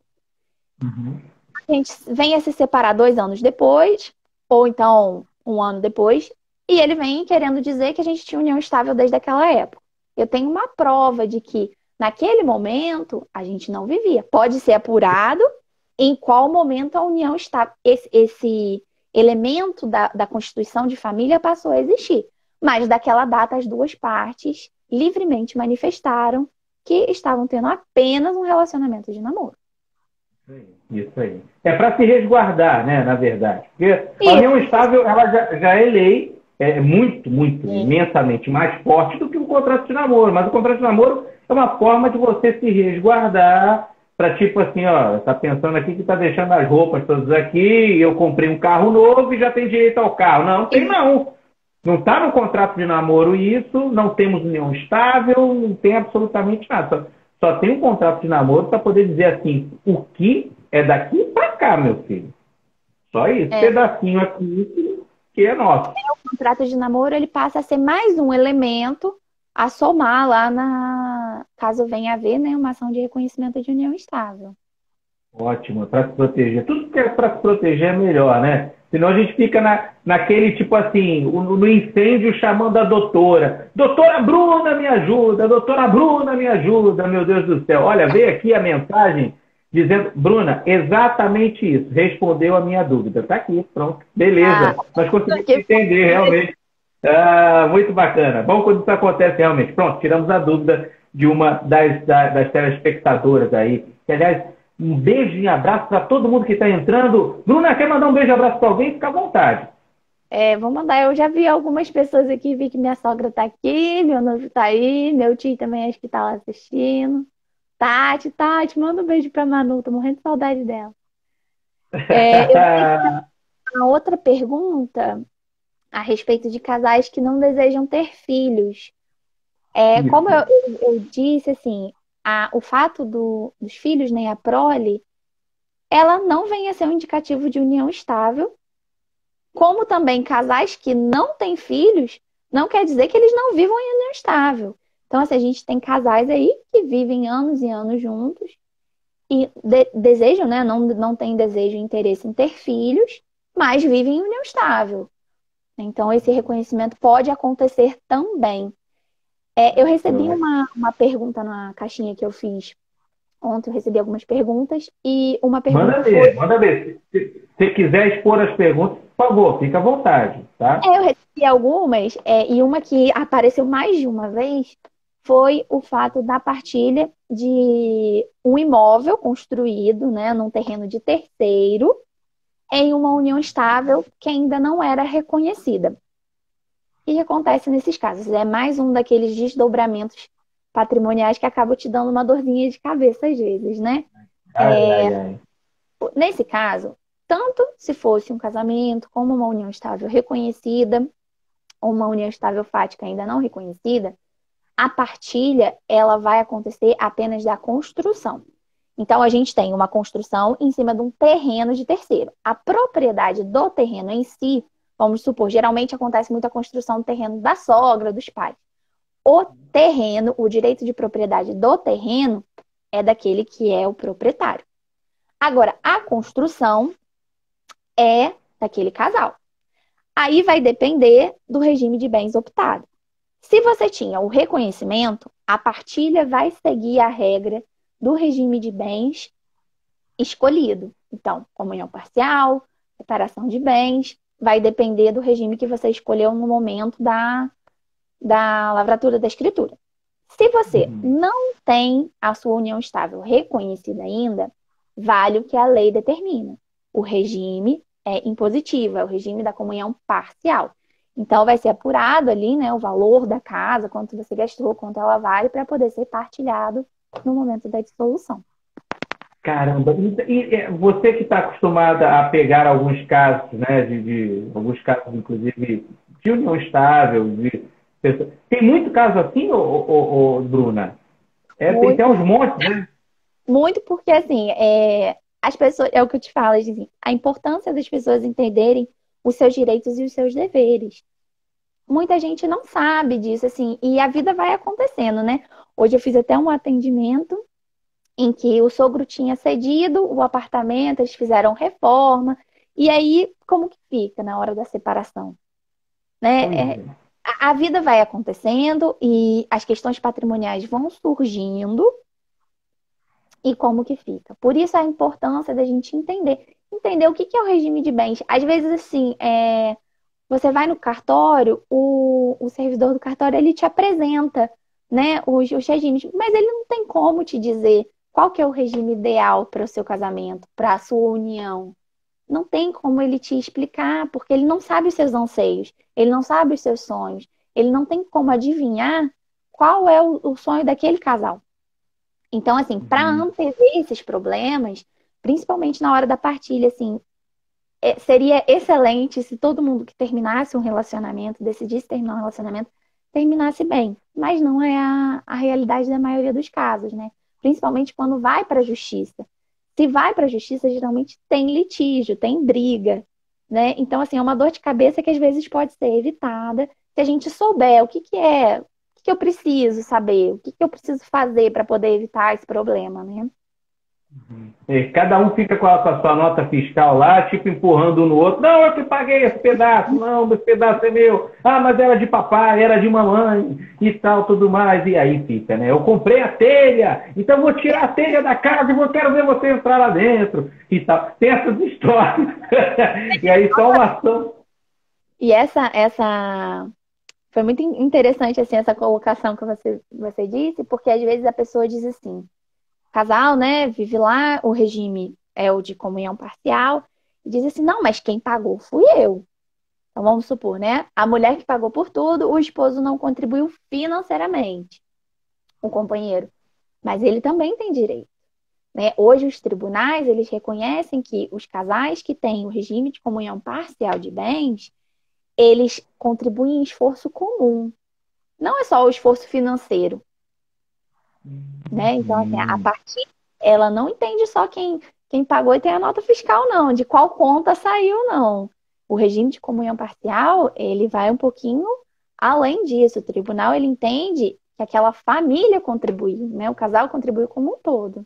A gente vem a se separar 2 anos depois, ou então 1 ano depois, e ele vem querendo dizer que a gente tinha união estável desde aquela época. Eu tenho uma prova de que naquele momento a gente não vivia. Pode ser apurado em qual momento a união está. Esse elemento da constituição de família passou a existir. Mas daquela data as duas partes livremente manifestaram que estavam tendo apenas um relacionamento de namoro. Isso aí. É para se resguardar, né, na verdade. Porque a união estável, ela já é lei, muito, imensamente mais forte do que o contrato de namoro. Mas o contrato de namoro é uma forma de você se resguardar para, tipo assim, ó, tá pensando aqui que tá deixando as roupas todas aqui, eu comprei um carro novo e já tem direito ao carro. Não, tem não. Não está no contrato de namoro isso, não temos união estável, não tem absolutamente nada. Só tem um contrato de namoro para poder dizer assim, o que é daqui para cá, meu filho. Só isso, pedacinho aqui que é nosso. O contrato de namoro, ele passa a ser mais um elemento a somar lá caso venha a haver, né, uma ação de reconhecimento de união estável. Ótimo, para se proteger. Tudo que é para se proteger é melhor, né? Senão a gente fica naquele, tipo assim, no incêndio chamando a doutora. Doutora Bruna, me ajuda! Doutora Bruna, me ajuda! Meu Deus do céu. Olha, veio aqui a mensagem dizendo... Bruna, exatamente isso. Respondeu a minha dúvida. Tá aqui, pronto. Beleza. Nós conseguimos entender, realmente. Muito bacana. Bom quando isso acontece realmente. Pronto, tiramos a dúvida de uma das telespectadoras aí. Que, aliás... Um beijo e abraço para todo mundo que está entrando. Bruna, quer mandar um beijo e abraço para alguém? Fica à vontade. Vou mandar. Eu já vi algumas pessoas aqui, vi que minha sogra está aqui, meu noivo está aí, meu tio também acho que está lá assistindo. Tati, manda um beijo para Manu, tô morrendo de saudade dela. A outra pergunta a respeito de casais que não desejam ter filhos. Como eu disse, assim, o fato dos filhos, né, a prole, ela não vem a ser um indicativo de união estável, como também casais que não têm filhos, não quer dizer que eles não vivam em união estável. Então, assim, a gente tem casais aí que vivem anos e anos juntos e desejam, né? Não têm desejo e interesse em ter filhos, mas vivem em união estável. Então, esse reconhecimento pode acontecer também. Eu recebi uma pergunta na caixinha que eu fiz ontem, eu recebi algumas perguntas, e uma pergunta foi... Manda ver. Se você quiser expor as perguntas, por favor, fica à vontade, tá? Eu recebi algumas, e uma que apareceu mais de uma vez foi o fato da partilha de um imóvel construído, né, num terreno de terceiro, em uma união estável que ainda não era reconhecida. O que acontece nesses casos? É mais um daqueles desdobramentos patrimoniais que acaba te dando uma dorzinha de cabeça às vezes, né? Ai. Nesse caso, tanto se fosse um casamento como uma união estável reconhecida, ou uma união estável fática ainda não reconhecida, a partilha ela vai acontecer apenas da construção. Então, a gente tem uma construção em cima de um terreno de terceiro. A propriedade do terreno em si, vamos supor, geralmente acontece muita construção do terreno da sogra, dos pais. O terreno, o direito de propriedade do terreno é daquele que é o proprietário. Agora, a construção é daquele casal. Aí vai depender do regime de bens optado. Se você tinha o reconhecimento, a partilha vai seguir a regra do regime de bens escolhido. Então, comunhão parcial, separação de bens, vai depender do regime que você escolheu no momento da lavratura da escritura. Se você não tem a sua união estável reconhecida ainda, vale o que a lei determina. O regime é impositivo, é o regime da comunhão parcial. Então, vai ser apurado ali, né, o valor da casa, quanto você gastou, quanto ela vale, para poder ser partilhado no momento da dissolução. Caramba, e você que está acostumada a pegar alguns casos, né, alguns casos, inclusive, de união estável, tem muito caso assim, Bruna? Tem uns montes, né? Muito porque, assim, as pessoas, é o que eu te falo, assim, a importância das pessoas entenderem os seus direitos e os seus deveres. Muita gente não sabe disso, assim, e a vida vai acontecendo, né? Hoje eu fiz até um atendimento em que o sogro tinha cedido o apartamento, eles fizeram reforma, e aí, como que fica na hora da separação? Né? A vida vai acontecendo e as questões patrimoniais vão surgindo, e como que fica. Por isso a importância da gente entender o que é o regime de bens. Às vezes, assim, você vai no cartório, o servidor do cartório, ele te apresenta, né, os regimes, mas ele não tem como te dizer qual que é o regime ideal para o seu casamento, para a sua união. Não tem como ele te explicar, porque ele não sabe os seus anseios, ele não sabe os seus sonhos, ele não tem como adivinhar qual é o sonho daquele casal. Então, assim, para antever esses problemas, principalmente na hora da partilha, assim, seria excelente se todo mundo que terminasse um relacionamento, decidisse terminar um relacionamento, terminasse bem. Mas não é a realidade da maioria dos casos, né? Principalmente quando vai para a justiça. Se vai para a justiça, geralmente tem litígio, tem briga, né? Então, assim, é uma dor de cabeça que às vezes pode ser evitada se a gente souber o que eu preciso saber, o que eu preciso fazer para poder evitar esse problema, né? Cada um fica com a sua nota fiscal lá, tipo, empurrando um no outro. Não, eu que paguei esse pedaço. Não, esse pedaço é meu. Ah, mas era de papai, era de mamãe e tal, tudo mais. E aí fica, né? Eu comprei a telha, então vou tirar a telha da casa e quero ver você entrar lá dentro e tal. Tem essas histórias. E aí só uma ação. E essa foi muito interessante, assim, essa colocação que você disse, porque às vezes a pessoa diz assim, casal, né, vive lá, o regime é o de comunhão parcial, e diz assim, não, mas quem pagou fui eu. Então vamos supor, né, a mulher que pagou por tudo, o esposo não contribuiu financeiramente, o companheiro, mas ele também tem direito, né? Hoje os tribunais, eles reconhecem que os casais que têm o regime de comunhão parcial de bens, eles contribuem em esforço comum. Não é só o esforço financeiro, né? Então, assim, a partir ela não entende só quem quem pagou e tem a nota fiscal, não, de qual conta saiu, não. O regime de comunhão parcial, ele vai um pouquinho além disso. O tribunal, ele entende que aquela família contribuiu, né? O casal contribuiu como um todo.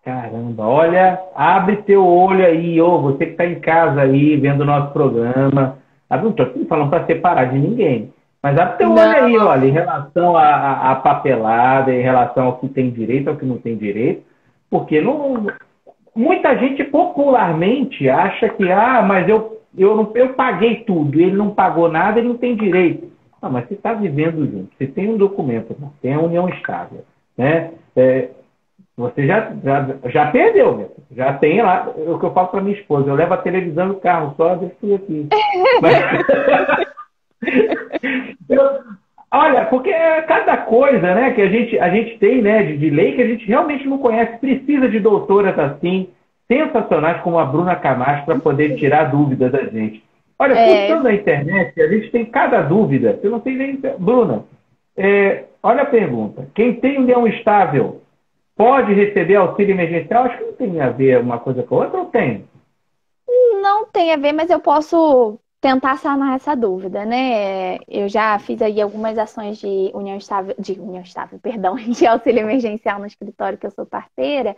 Caramba, olha, abre teu olho aí, ô, você que está em casa aí, vendo o nosso programa. Não estou aqui falando para separar de ninguém, mas abre teu olho aí, Não, olha, em relação à papelada, em relação ao que tem direito, ao que não tem direito, porque muita gente popularmente acha que, mas eu paguei tudo, ele não pagou nada, ele não tem direito. Não, mas você está vivendo junto, você tem um documento, tem a união estável, né? Você já perdeu, né? Já tem lá, é o que eu falo para minha esposa, eu levo a televisão no carro, só deixa eu aqui. Olha, porque é cada coisa, né, que a gente tem, né, de lei que a gente realmente não conhece, precisa de doutoras assim, sensacionais como a Bruna Camacho para poder tirar dúvidas da gente. Olha, fuçando na internet, a gente tem cada dúvida, eu não sei nem... Bruna, olha a pergunta, quem tem união estável pode receber auxílio emergencial? Acho que não tem a ver uma coisa com a outra, ou tem? não tem a ver, mas eu posso tentar sanar essa dúvida, né? Eu já fiz aí algumas ações de perdão, de auxílio emergencial no escritório que eu sou parceira.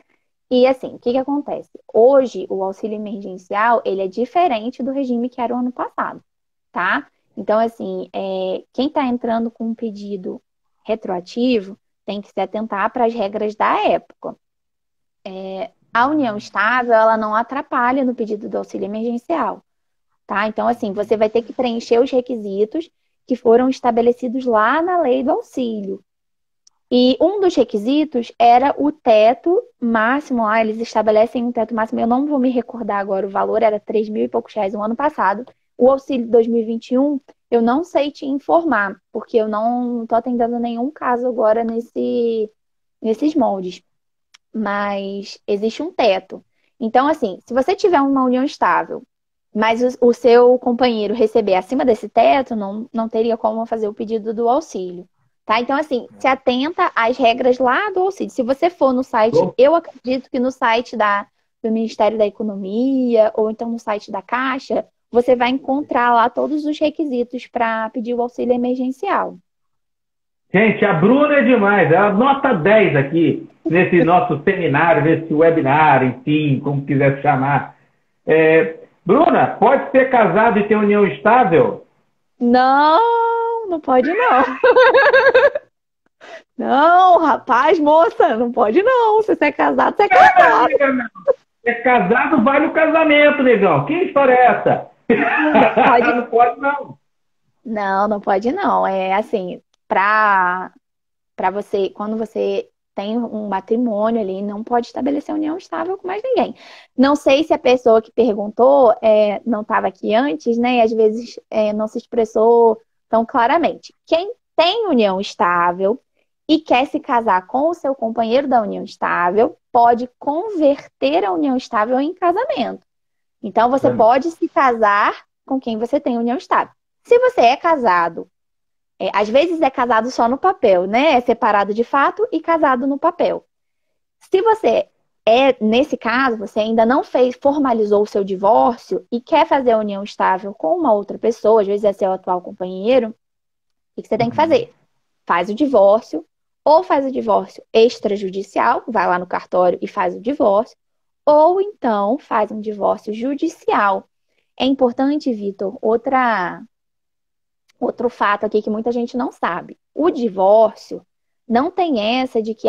E assim, o que acontece? Hoje, o auxílio emergencial, ele é diferente do regime que era o ano passado, tá? Então, assim, quem está entrando com um pedido retroativo tem que se atentar para as regras da época. A união estável, ela não atrapalha no pedido do auxílio emergencial, tá? Então, assim, você vai ter que preencher os requisitos que foram estabelecidos lá na lei do auxílio. E um dos requisitos era o teto máximo. Eles estabelecem um teto máximo, eu não vou me recordar agora o valor, era 3 mil e poucos reais no ano passado. O auxílio 2021, eu não sei te informar, porque eu não estou atendendo nenhum caso agora nesses moldes. Mas existe um teto. Então, assim, se você tiver uma união estável, mas o seu companheiro receber acima desse teto, não teria como fazer o pedido do auxílio. Tá? Então, assim, se atenta às regras lá do auxílio. Se você for no site, eu acredito que no site do Ministério da Economia, ou então no site da Caixa, você vai encontrar lá todos os requisitos para pedir o auxílio emergencial. Gente, a Bruna é demais. Ela nota 10 aqui, nesse nosso seminário, nesse webinar, enfim, como quiser chamar. Bruna, pode ser casado e ter união estável? Não pode não. Não, rapaz, moça, não pode não. Se você é casado, você é casado. É casado, vale o casamento, negão. Que história é essa? Não pode não. Não pode não. É assim, para você, quando você tem um matrimônio ali, não pode estabelecer união estável com mais ninguém. Não sei se a pessoa que perguntou não estava aqui antes, né? E às vezes não se expressou tão claramente. Quem tem união estável e quer se casar com o seu companheiro da união estável, pode converter a união estável em casamento. Então, você pode se casar com quem você tem união estável. Se você é casado, às vezes é casado só no papel, né? É separado de fato e casado no papel. Se você nesse caso, você ainda não formalizou o seu divórcio e quer fazer a união estável com uma outra pessoa, às vezes é seu atual companheiro, o que você tem que fazer? Faz o divórcio, ou faz o divórcio extrajudicial, vai lá no cartório e faz o divórcio, ou então faz um divórcio judicial. É importante, Vitor, outro fato aqui que muita gente não sabe. O divórcio não tem essa de que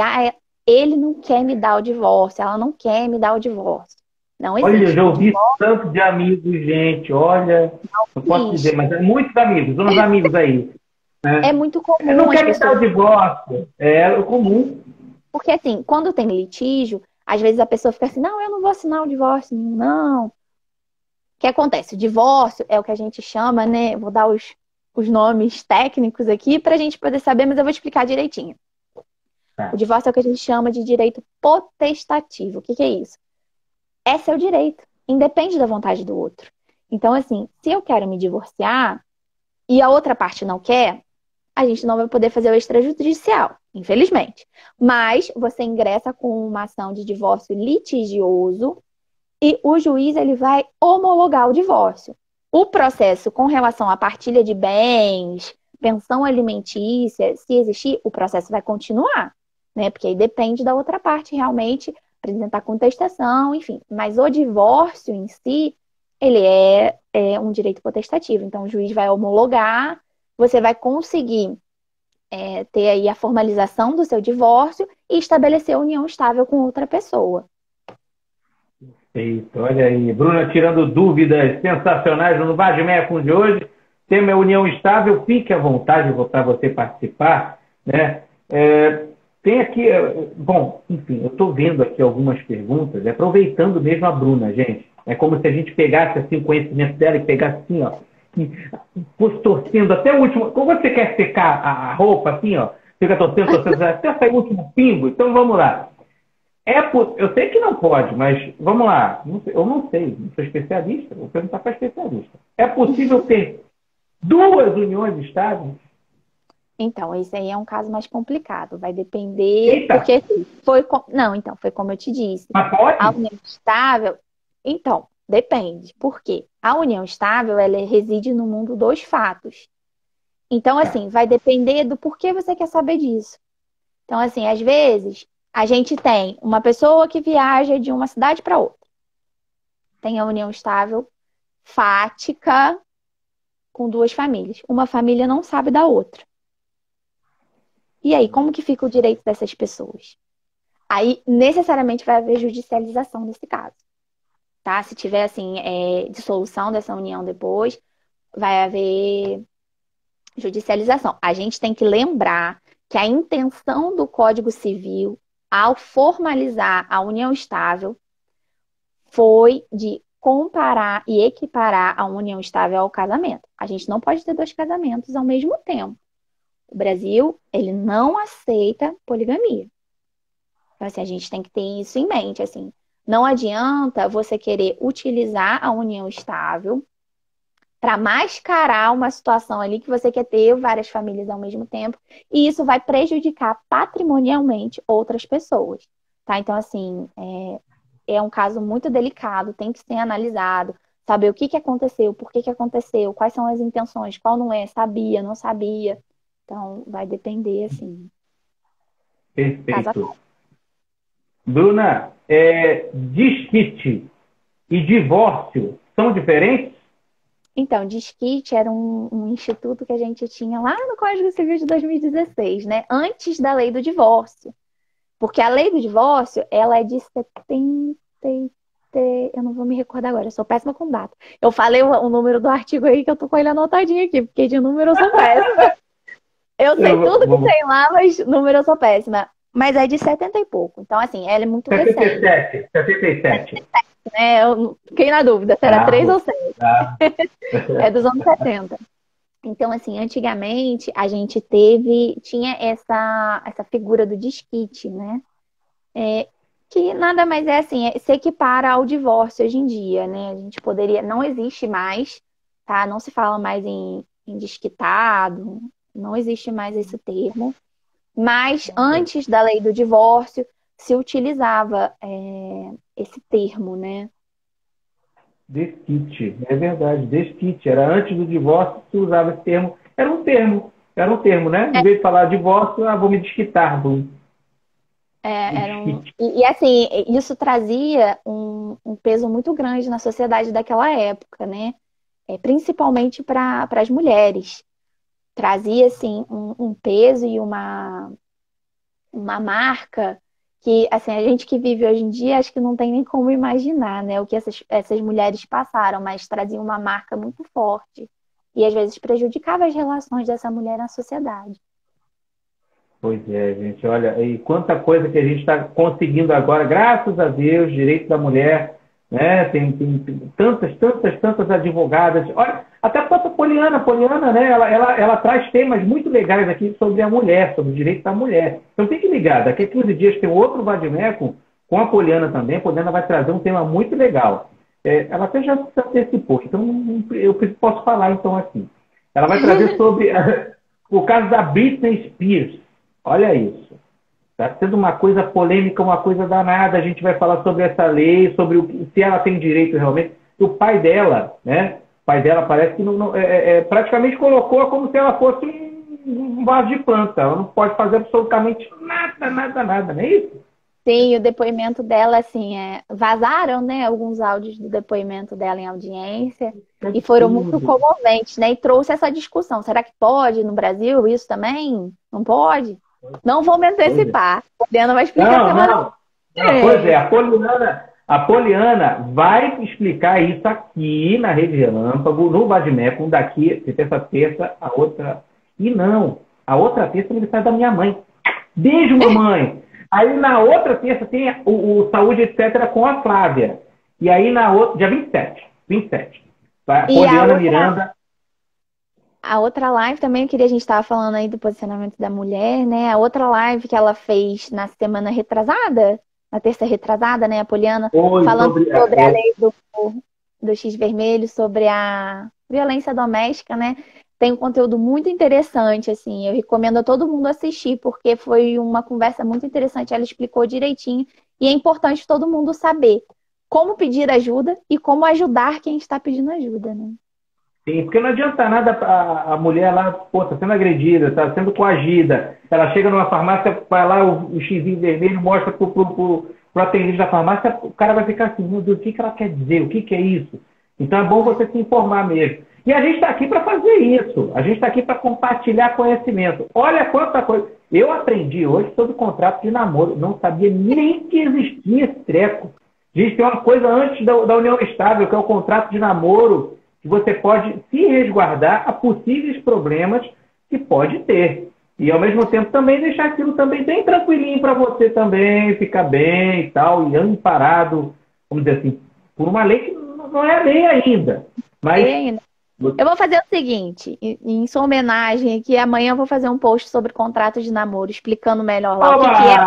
ele não quer me dar o divórcio, ela não quer me dar o divórcio. Não existe. Olha, eu já ouvi tanto de amigos, gente, olha, não posso dizer, mas muitos amigos, uns amigos aí. É muito comum. Eu não quero me dar o divórcio, é comum. Porque assim, quando tem litígio, às vezes a pessoa fica assim, não, eu não vou assinar o divórcio, não. O que acontece? O divórcio é o que a gente chama, né? Vou dar os nomes técnicos aqui para a gente poder saber, mas eu vou explicar direitinho. O divórcio é o que a gente chama de direito potestativo. O que é isso? É seu direito, independe da vontade do outro. Então, assim, se eu quero me divorciar e a outra parte não quer, a gente não vai poder fazer o extrajudicial. infelizmente. Mas você ingressa com uma ação de divórcio litigioso e o juiz ele vai homologar o divórcio. O processo com relação à partilha de bens, pensão alimentícia, se existir, o processo vai continuar, né? Porque aí depende da outra parte realmente apresentar contestação, enfim. Mas o divórcio em si, ele é um direito potestativo. Então, o juiz vai homologar, você vai conseguir ter aí a formalização do seu divórcio e estabelecer a união estável com outra pessoa. Eita, olha aí. Bruna tirando dúvidas sensacionais no Vagmecum de hoje. Tema é união estável. Fique à vontade para você participar, né? Tem aqui... Bom, enfim, eu estou vendo aqui algumas perguntas, aproveitando mesmo a Bruna, gente. É como se a gente pegasse assim, o conhecimento dela e pegasse assim, ó, e fosse torcendo até o último... Como você quer secar a roupa, assim, ó, fica torcendo, até sair o último pingo. Então, vamos lá. Eu sei que não pode, mas vamos lá. Eu não sei, não sou especialista. Vou perguntar para especialista. É possível ter duas uniões estáveis? Então, esse aí é um caso mais complicado. Vai depender... Eita. Porque Não, foi como eu te disse. Mas pode? A união estável... Então, depende. Por quê? A união estável, ela reside no mundo dos fatos. Então, assim, vai depender do porquê você quer saber disso. Então, assim, às vezes, a gente tem uma pessoa que viaja de uma cidade para outra. Tem a união estável fática com duas famílias. Uma família não sabe da outra. E aí, como que fica o direito dessas pessoas? Aí, necessariamente, vai haver judicialização nesse caso. Tá? Se tiver, assim, dissolução dessa união depois, vai haver judicialização. A gente tem que lembrar que a intenção do Código Civil, ao formalizar a união estável, foi de comparar e equiparar a união estável ao casamento. A gente não pode ter dois casamentos ao mesmo tempo. O Brasil, ele não aceita poligamia. Então, assim, a gente tem que ter isso em mente, assim. Não adianta você querer utilizar a união estável para mascarar uma situação ali que você quer ter várias famílias ao mesmo tempo, e isso vai prejudicar patrimonialmente outras pessoas, tá? Então, assim, é um caso muito delicado, tem que ser analisado, saber o que aconteceu, por que aconteceu, quais são as intenções, qual não é, sabia, não sabia. Então, vai depender, assim. Perfeito. Bruna, desquite e divórcio são diferentes? Então, desquite era um instituto que a gente tinha lá no Código Civil de 2016, né? Antes da lei do divórcio. Porque a lei do divórcio, ela é de 70... Eu não vou me recordar agora, eu sou péssima com data. Eu falei o número do artigo aí que eu tô com ele anotadinho aqui, porque de número eu sou péssima. Eu sei tudo que tem lá, mas número eu sou péssima. Mas é de 70 e pouco. Então, assim, ela é muito recente. 77. Né? Eu fiquei na dúvida se era 3 ou 6. É dos anos 70. Então, assim, antigamente a gente tinha essa figura do desquite, né? Que nada mais é assim, se equipara ao divórcio hoje em dia, né? A gente poderia, não existe mais, tá? Não se fala mais em desquitado, não existe mais esse termo. Mas antes da lei do divórcio se utilizava esse termo, né? Desquite, é verdade, desquite. Era antes do divórcio que se usava esse termo. Era um termo, né? Em vez de falar divórcio, vou me desquitar. E assim, isso trazia um peso muito grande na sociedade daquela época, né? Principalmente para as mulheres. Trazia, assim, um peso e uma marca que, assim, a gente que vive hoje em dia, acho que não tem nem como imaginar, né? O que essas mulheres passaram, mas trazia uma marca muito forte. E, às vezes, prejudicava as relações dessa mulher na sociedade. Pois é, gente. Olha, e quanta coisa que a gente está conseguindo agora, graças a Deus, direito da mulher, né? Tem tantas advogadas. Olha, até a própria Poliana, né? Ela traz temas muito legais aqui sobre a mulher, sobre o direito da mulher. Então fique ligado, daqui a 15 dias tem outro Vagmecum com a Poliana também. A Poliana vai trazer um tema muito legal. Ela até já se antecipou, então eu posso falar então aqui. Ela vai trazer sobre o caso da Britney Spears, Olha isso. Está sendo uma coisa polêmica, uma coisa danada. A gente vai falar sobre essa lei, sobre se ela tem direito realmente. O pai dela, né? O pai dela parece que praticamente colocou como se ela fosse um vaso de planta. Ela não pode fazer absolutamente nada, nada, nada, não é isso? Sim, o depoimento dela, assim, vazaram, né, alguns áudios do depoimento dela em audiência É e foram muito tudo. comoventes, né? E trouxe essa discussão. Será que pode no Brasil isso também? Não pode? Não vou me Pois é. antecipar. A Poliana vai explicar Não, semana não. que Não, pois é, vem. a Poliana vai explicar isso aqui na Rede Relâmpago, no Vadimecum, daqui, terça, a outra. E não, a outra terça é aniversário da minha mãe. Beijo, mamãe! Aí na outra terça tem o Saúde, etc., com a Flávia. E aí na outra, dia 27. 27. Tá? E Poliana Miranda. a outra live também, eu queria, a gente estava falando aí do posicionamento da mulher, né? A outra live que ela fez na semana retrasada, na terça retrasada, né, a Poliana, Oi, falando sobre. sobre a lei do X vermelho, sobre a violência doméstica, né? Tem um conteúdo muito interessante, assim, eu recomendo a todo mundo assistir, porque foi uma conversa muito interessante, ela explicou direitinho, e é importante todo mundo saber como pedir ajuda e como ajudar quem está pedindo ajuda, né? Sim, porque não adianta nada a mulher lá, pô, tá sendo agredida, tá sendo coagida. Ela chega numa farmácia, vai lá, o xizinho vermelho, mostra pro atendente da farmácia, o cara vai ficar assim, meu Deus, o que ela quer dizer? O que é isso? Então é bom você se informar mesmo. E a gente está aqui para fazer isso. A gente está aqui para compartilhar conhecimento. Olha quanta coisa. Eu aprendi hoje sobre contrato de namoro. Não sabia nem que existia esse treco. Gente, tem uma coisa antes da união estável, que é o contrato de namoro, que você pode se resguardar a possíveis problemas que pode ter. E, ao mesmo tempo, também deixar aquilo também bem tranquilinho para você também, ficar bem e tal, e amparado, vamos dizer assim, por uma lei que não é lei ainda. Mas Eu vou fazer o seguinte, em sua homenagem aqui, amanhã eu vou fazer um post sobre contrato de namoro, explicando melhor lá o que é.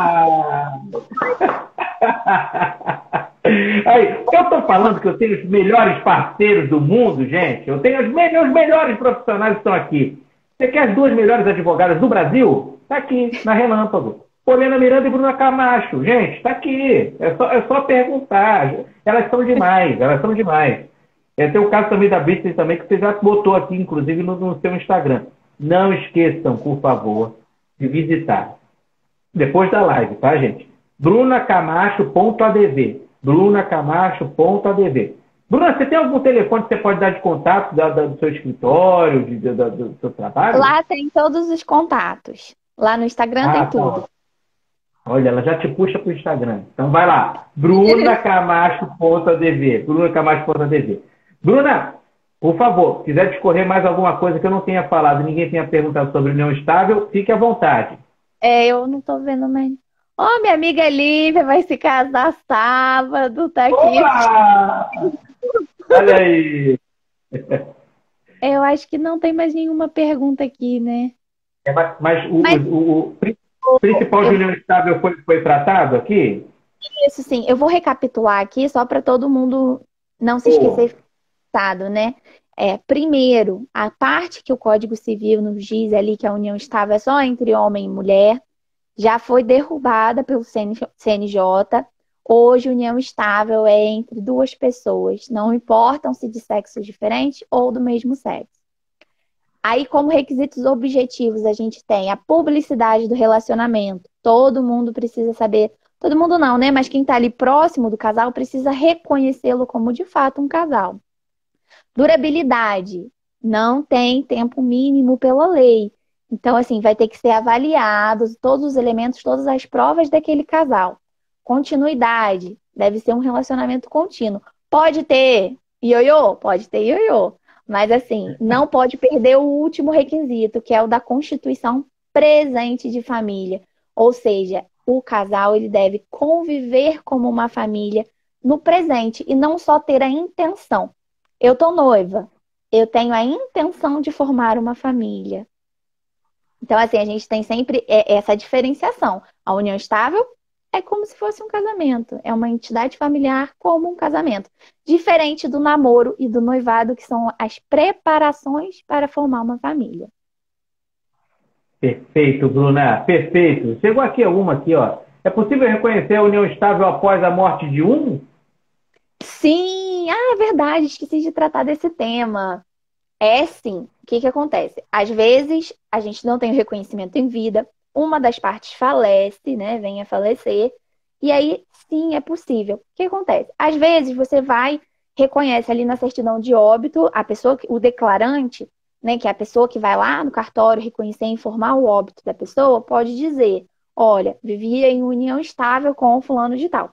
Aí, eu estou falando que eu tenho os melhores parceiros do mundo, gente. Eu tenho os melhores profissionais que estão aqui. Você quer as duas melhores advogadas do Brasil? Está aqui, na Relâmpago. Poliana Miranda e Bruna Camacho. Gente, está aqui. É só perguntar. Elas são demais, elas são demais. Tem o caso também da Britney também, que você já botou aqui, inclusive, no seu Instagram. Não esqueçam, por favor, de visitar. Depois da live, tá, gente? brunacamacho.adv. brunacamacho.adv. Bruna, você tem algum telefone que você pode dar de contato do seu escritório, do seu trabalho? Lá tem todos os contatos. Lá no Instagram tem tudo. Tá. Olha, ela já te puxa para o Instagram. Então vai lá, brunacamacho.adv. brunacamacho.adv. Bruna, por favor, se quiser discorrer mais alguma coisa que eu não tenha falado, ninguém tenha perguntado sobre união estável, fique à vontade. Eu não tô vendo mais. Ó, minha amiga Lívia vai se casar sábado, tá aqui. Opa! Olha aí. Eu acho que não tem mais nenhuma pergunta aqui, né? Mas o principal de união estável foi tratado aqui? Isso sim, eu vou recapitular aqui só para todo mundo não se esquecer, né? Primeiro, a parte que o Código Civil nos diz ali que a união estável é só entre homem e mulher, já foi derrubada pelo CNJ. Hoje, união estável é entre duas pessoas, não importam se de sexo diferente ou do mesmo sexo. Aí, como requisitos objetivos, a gente tem a publicidade do relacionamento. Todo mundo precisa saber, todo mundo não, né? Mas quem está ali próximo do casal precisa reconhecê-lo como de fato um casal. Durabilidade. Não tem tempo mínimo pela lei. Então, assim, vai ter que ser avaliados todos os elementos, todas as provas daquele casal. Continuidade. Deve ser um relacionamento contínuo. Pode ter ioiô? Pode ter ioiô. Mas, assim, não pode perder o último requisito, que é o da constituição presente de família. Ou seja, o casal ele deve conviver como uma família no presente e não só ter a intenção. Eu tô noiva, eu tenho a intenção de formar uma família. Então, assim, a gente tem sempre essa diferenciação. A união estável é como se fosse um casamento. É uma entidade familiar como um casamento. Diferente do namoro e do noivado, que são as preparações para formar uma família. Perfeito, Bruna, perfeito. Chegou aqui alguma aqui, ó. É possível reconhecer a união estável após a morte de um? Sim, é verdade, esqueci de tratar desse tema. É sim. O que que acontece? Às vezes, a gente não tem o reconhecimento em vida, uma das partes falece, né? Vem a falecer, e aí sim é possível. O que acontece? Às vezes você vai, reconhece ali na certidão de óbito, a pessoa, o declarante, né? Que é a pessoa que vai lá no cartório reconhecer e informar o óbito da pessoa, pode dizer: olha, vivia em união estável com o fulano de tal.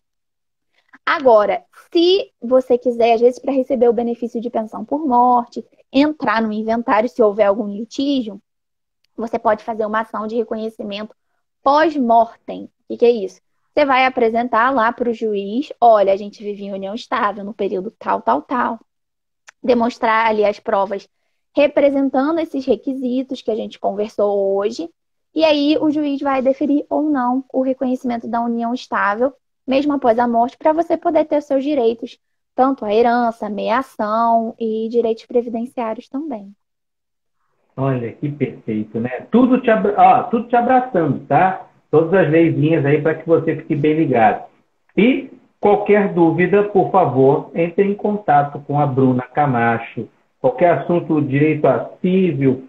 Agora, se você quiser, às vezes, para receber o benefício de pensão por morte, entrar no inventário se houver algum litígio, você pode fazer uma ação de reconhecimento pós-mortem. O que é isso? Você vai apresentar lá para o juiz: olha, a gente vivia em união estável no período tal, tal, tal. Demonstrar ali as provas representando esses requisitos que a gente conversou hoje. E aí o juiz vai deferir ou não o reconhecimento da união estável, mesmo após a morte, para você poder ter os seus direitos, tanto a herança, a meação e direitos previdenciários também. Olha, que perfeito, né? Tudo te abraçando, tá? Todas as leizinhas aí para que você fique bem ligado. E qualquer dúvida, por favor, entre em contato com a Bruna Camacho. Qualquer assunto direito a civil,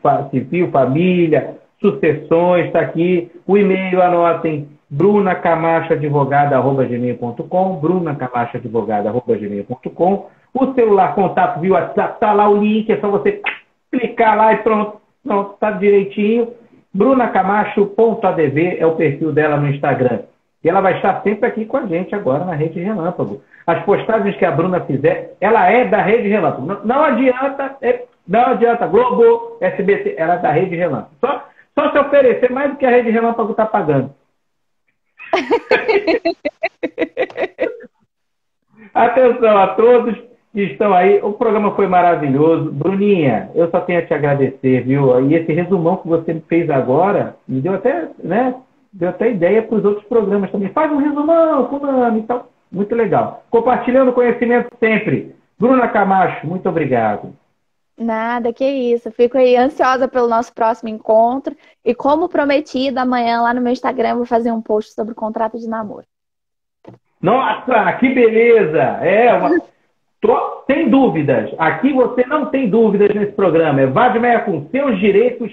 família, sucessões, está aqui. O e-mail, anotem: brunacamachoadvogada@gmail.com, brunacamachoadvogada@gmail.com. O celular, contato via WhatsApp, está lá o link, é só você clicar lá e pronto, está direitinho. brunacamacho.adv é o perfil dela no Instagram. E ela vai estar sempre aqui com a gente agora na Rede Relâmpago. As postagens que a Bruna fizer, ela é da Rede Relâmpago. Não adianta Globo, SBT, ela é da Rede Relâmpago. Só se oferecer mais do que a Rede Relâmpago está pagando. Atenção a todos que estão aí. O programa foi maravilhoso. Bruninha, eu só tenho a te agradecer, viu? E esse resumão que você fez agora me deu até, né? Deu até ideia para os outros programas também. Faz um resumão, fulano e tal. Muito legal. Compartilhando conhecimento sempre. Bruna Camacho, muito obrigado. Nada, que isso. Fico aí ansiosa pelo nosso próximo encontro. E como prometido, amanhã lá no meu Instagram eu vou fazer um post sobre o contrato de namoro. Nossa, que beleza! Sem dúvidas. Aqui você não tem dúvidas nesse programa. É Vadmeia com seus direitos,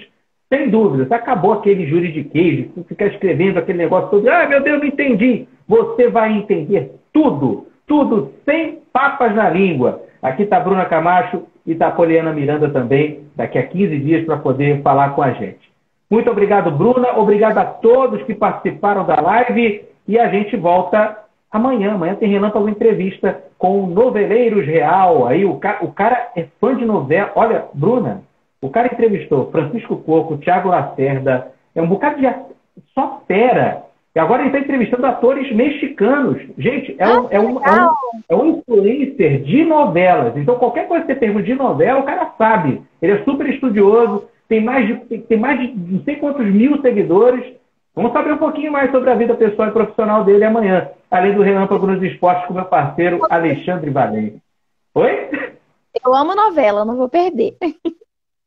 sem dúvidas. Acabou aquele juridiquês, ficar escrevendo aquele negócio todo. Ah, meu Deus, não entendi. Você vai entender tudo. Tudo, sem papas na língua. Aqui está a Bruna Camacho e está a Poliana Miranda também, daqui a 15 dias, para poder falar com a gente. Muito obrigado, Bruna. Obrigado a todos que participaram da live. E a gente volta amanhã. Amanhã tem Relâmpago Entrevista com Noveleiros Real. Aí o cara é fã de novela. Olha, Bruna, o cara entrevistou Francisco Coco, Thiago Lacerda, é um bocado de... só fera. E agora ele está entrevistando atores mexicanos. Gente, é um influencer de novelas. Então, qualquer coisa que você pergunta de novela, o cara sabe. Ele é super estudioso, tem mais de não sei quantos mil seguidores. Vamos saber um pouquinho mais sobre a vida pessoal e profissional dele amanhã. Além do Relâmpago nos Esportes com meu parceiro Alexandre Valente. Oi? Eu amo novela, não vou perder.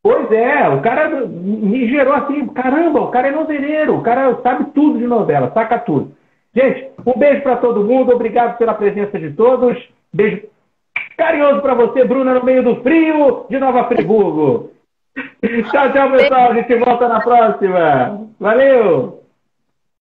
Pois é, o cara me gerou assim, caramba, o cara é noveleiro, o cara sabe tudo de novela, saca tudo. Gente, um beijo para todo mundo, obrigado pela presença de todos. Beijo carinhoso para você, Bruna, no meio do frio de Nova Friburgo. Tchau, tchau, pessoal, a gente volta na próxima. Valeu!